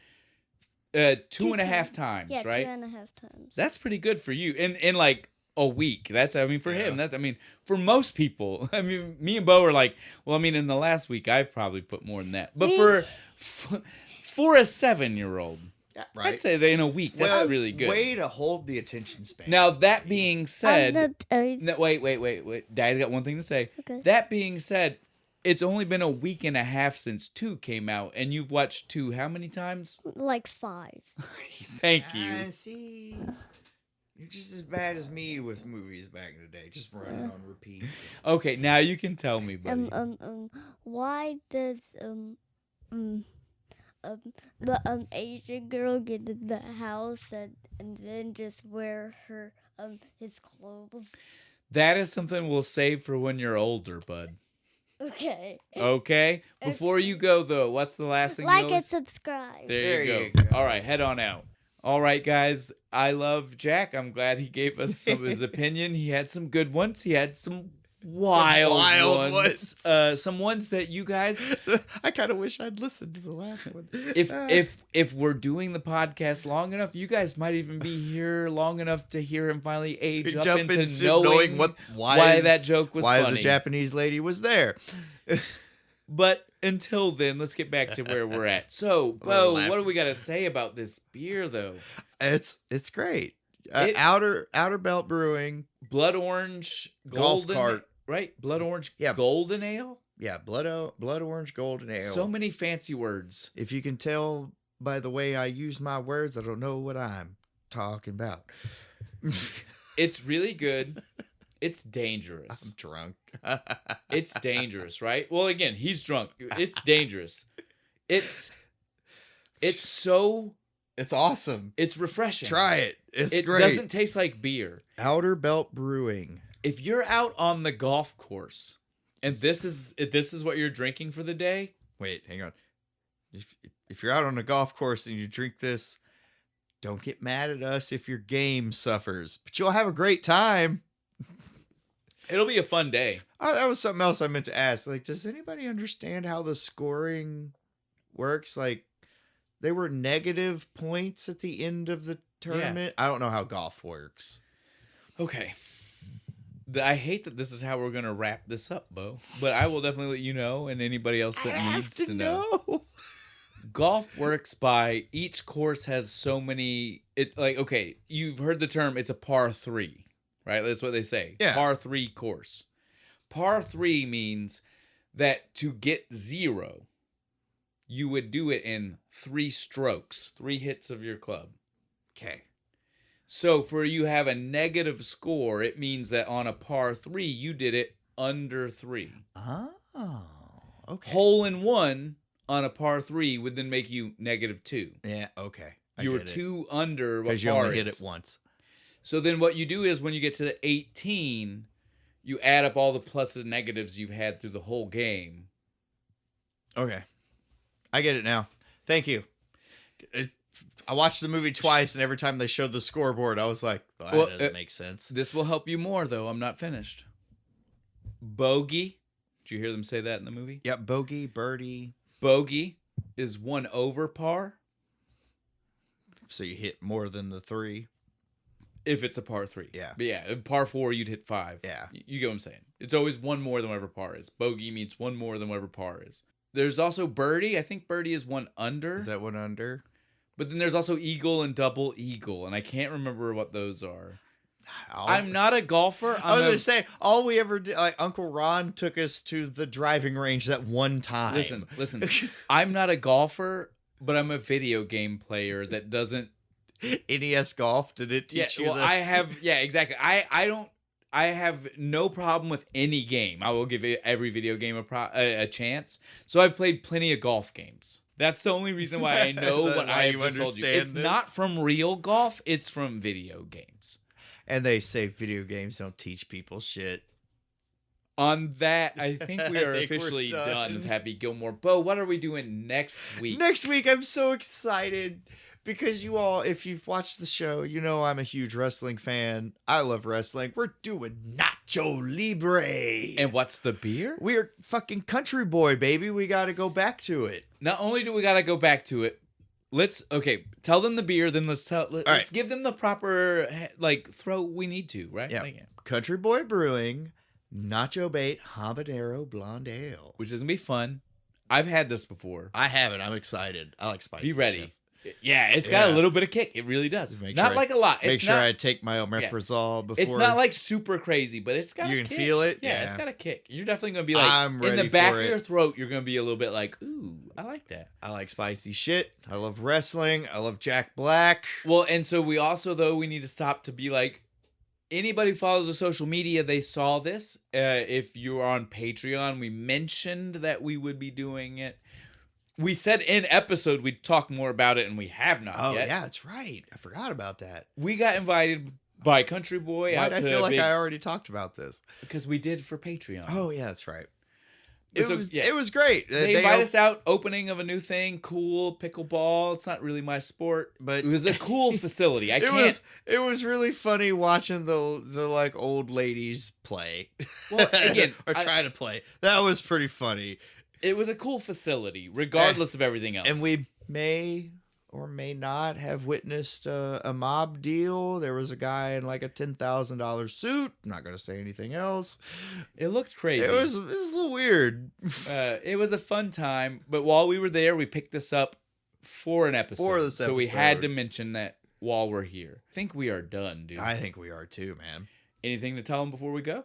2.5 times, Yeah, right? 2.5 times. That's pretty good for you. In like a week. That's for him. Yeah. For most people. I mean, me and Bo are like, well, I mean, in the last week I've probably put more than that. But Me- for a 7-year-old, Yeah, right. I'd say that in a week that's Well, really good. Way to hold the attention span. Now that being said, the, wait. Daddy's got one thing to say. okay. That being said, it's only been a week and a half since 2 came out, and you've watched 2 how many times? Like 5. Thank you. See, you're just as bad as me with movies back in the day. Just running on repeat. Okay, now you can tell me, buddy. Why does the Asian girl get in the house and then just wear her his clothes? That is something we'll save for when you're older, bud. Okay. Okay? Before you go, though, what's the last thing Like you'll... and subscribe. There you you go. go. All right, head on out. All right, guys. I love Jack. I'm glad he gave us some of his opinion. He had some good ones. He had some wild ones. Some ones that you guys... I kind of wish I'd listened to the last one. If we're doing the podcast long enough, you guys might even be here long enough to hear him finally age up Jump into into knowing why that joke was why funny. the Japanese lady was there. But until then, let's get back to where we're at. So, Bo, what do we got to say about this beer, though? It's great. It- Outerbelt Brewing. Blood orange, Golf golden, cart. right? Blood orange, Yeah. golden ale. Yeah, blood orange golden ale. So many fancy words. If you can tell by the way I use my words, I don't know what I'm talking about. It's really good. It's I'm dangerous. drunk. It's dangerous, right? Well, again, he's drunk. It's dangerous. It's so It's awesome. it's refreshing. Try it. It's It great. doesn't taste like beer. Outerbelt Brewing. If you're out on the golf course And this is what you're drinking for the day? Wait, hang on. If you're out on a golf course and you drink this, don't get mad at us if your game suffers, but you'll have a great time. It'll be a fun day. Oh, that was something else I meant to ask. Like, does anybody understand how the scoring works? Like, they were negative points at the end of the tournament. I don't know how golf works. Okay. I hate that this is how we're going to wrap this up, Bo, but I will definitely let you know and anybody else that needs to know. Golf works by each course has so many, okay, you've heard the term, it's a par 3, right? That's what they say. Yeah. Par 3 course. Par 3 means that to get 0, you would do it in 3 strokes, 3 hits of your club. Okay. So for you have a negative score, it means that on a par 3, you did it under 3. Oh, okay. Hole in one on a par 3 would then make you -2. Yeah, okay. You were 2 under what par because you only hit is. it once. So then what you do is when you get to the 18, you add up all the pluses and negatives you've had through the whole game. Okay. I get it now. Thank you. I watched the movie twice, and every time they showed the scoreboard, I was like, that doesn't make sense. This will help you more, though. I'm not finished. Bogey. Did you hear them say that in the movie? Yep, bogey, birdie. Bogey is 1 over par. So you hit more than the 3. If it's a par 3. Yeah. But yeah, par 4, you'd hit 5. Yeah. You get what I'm saying. It's always 1 more than whatever par is. Bogey means 1 more than whatever par is. There's also birdie. I think birdie is 1 under. Is that 1 under? But then there's also eagle and double eagle, and I can't remember what those are. I'm not a golfer. I was going to say, all we ever did, like Uncle Ron took us to the driving range that one time. Listen. I'm not a golfer, but I'm a video game player that doesn't. NES golf, did it teach you that? I have, exactly. I have no problem with any game. I will give every video game a chance. So I've played plenty of golf games. That's the only reason why I know what I just told you. It's not from real golf. It's from video games. And they say video games don't teach people shit. On that, I think we are I think officially we're done with Happy Gilmore. Bo, what are we doing next week? Next week, I'm so excited because you all, if you've watched the show, you know I'm a huge wrestling fan. I love wrestling. We're doing Nacho Libre. And what's the beer? We're fucking country boy, baby. We got to go back to it. Not only do we got to go back to it, tell them the beer, then let's give them the proper, throw we need to, right? Yeah. Country Boy Brewing, Nacho Bait Habanero Blonde Ale. Which is going to be fun. I've had this before. I haven't. I'm excited. I like spicy Be ready. Shit. Yeah, it's got a little bit of kick. It really does. Not like a lot. Make sure I take my omeprazole before. It's not like super crazy, but it's got a kick. You can feel it? Yeah, it's got a kick. You're definitely going to be like, I'm ready in the back for of your it. throat, you're going to be a little bit like, ooh, I like that. I like spicy shit. I love wrestling. I love Jack Black. Well, and so we also, though, we need to stop to be like, anybody who follows the social media, they saw this. If you're on Patreon, we mentioned that we would be doing it. We said in episode we'd talk more about it, and we have not yet. Oh, yeah, that's right. I forgot about that. We got invited by Country Boy Why out did I to feel like I already talked about this? because we did for Patreon. Oh, yeah, that's right. So, It was great. They invite us out, opening of a new thing, cool, pickleball. It's not really my sport, but it was a cool facility. It was really funny watching the like old ladies play. Well, again, or try to play. That was pretty funny. It was a cool facility, regardless of everything else. And we may or may not have witnessed a mob deal. There was a guy in like a $10,000 suit. I'm not going to say anything else. It looked crazy. It was a little weird. It was a fun time. But while we were there, we picked this up for an episode. For this So we episode. had to mention that while we're here. I think we are done, dude. I think we are too, man. Anything to tell them before we go?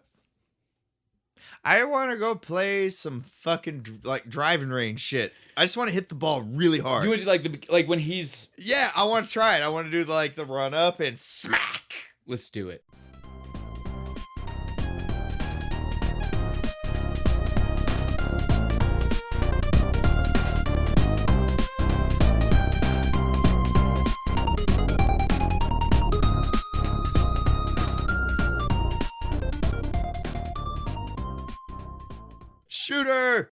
I want to go play some fucking like driving range shit. I just want to hit the ball really hard. You would do like when he's... Yeah, I want to try it. I want to do the run up and smack. Let's do it. Shooter!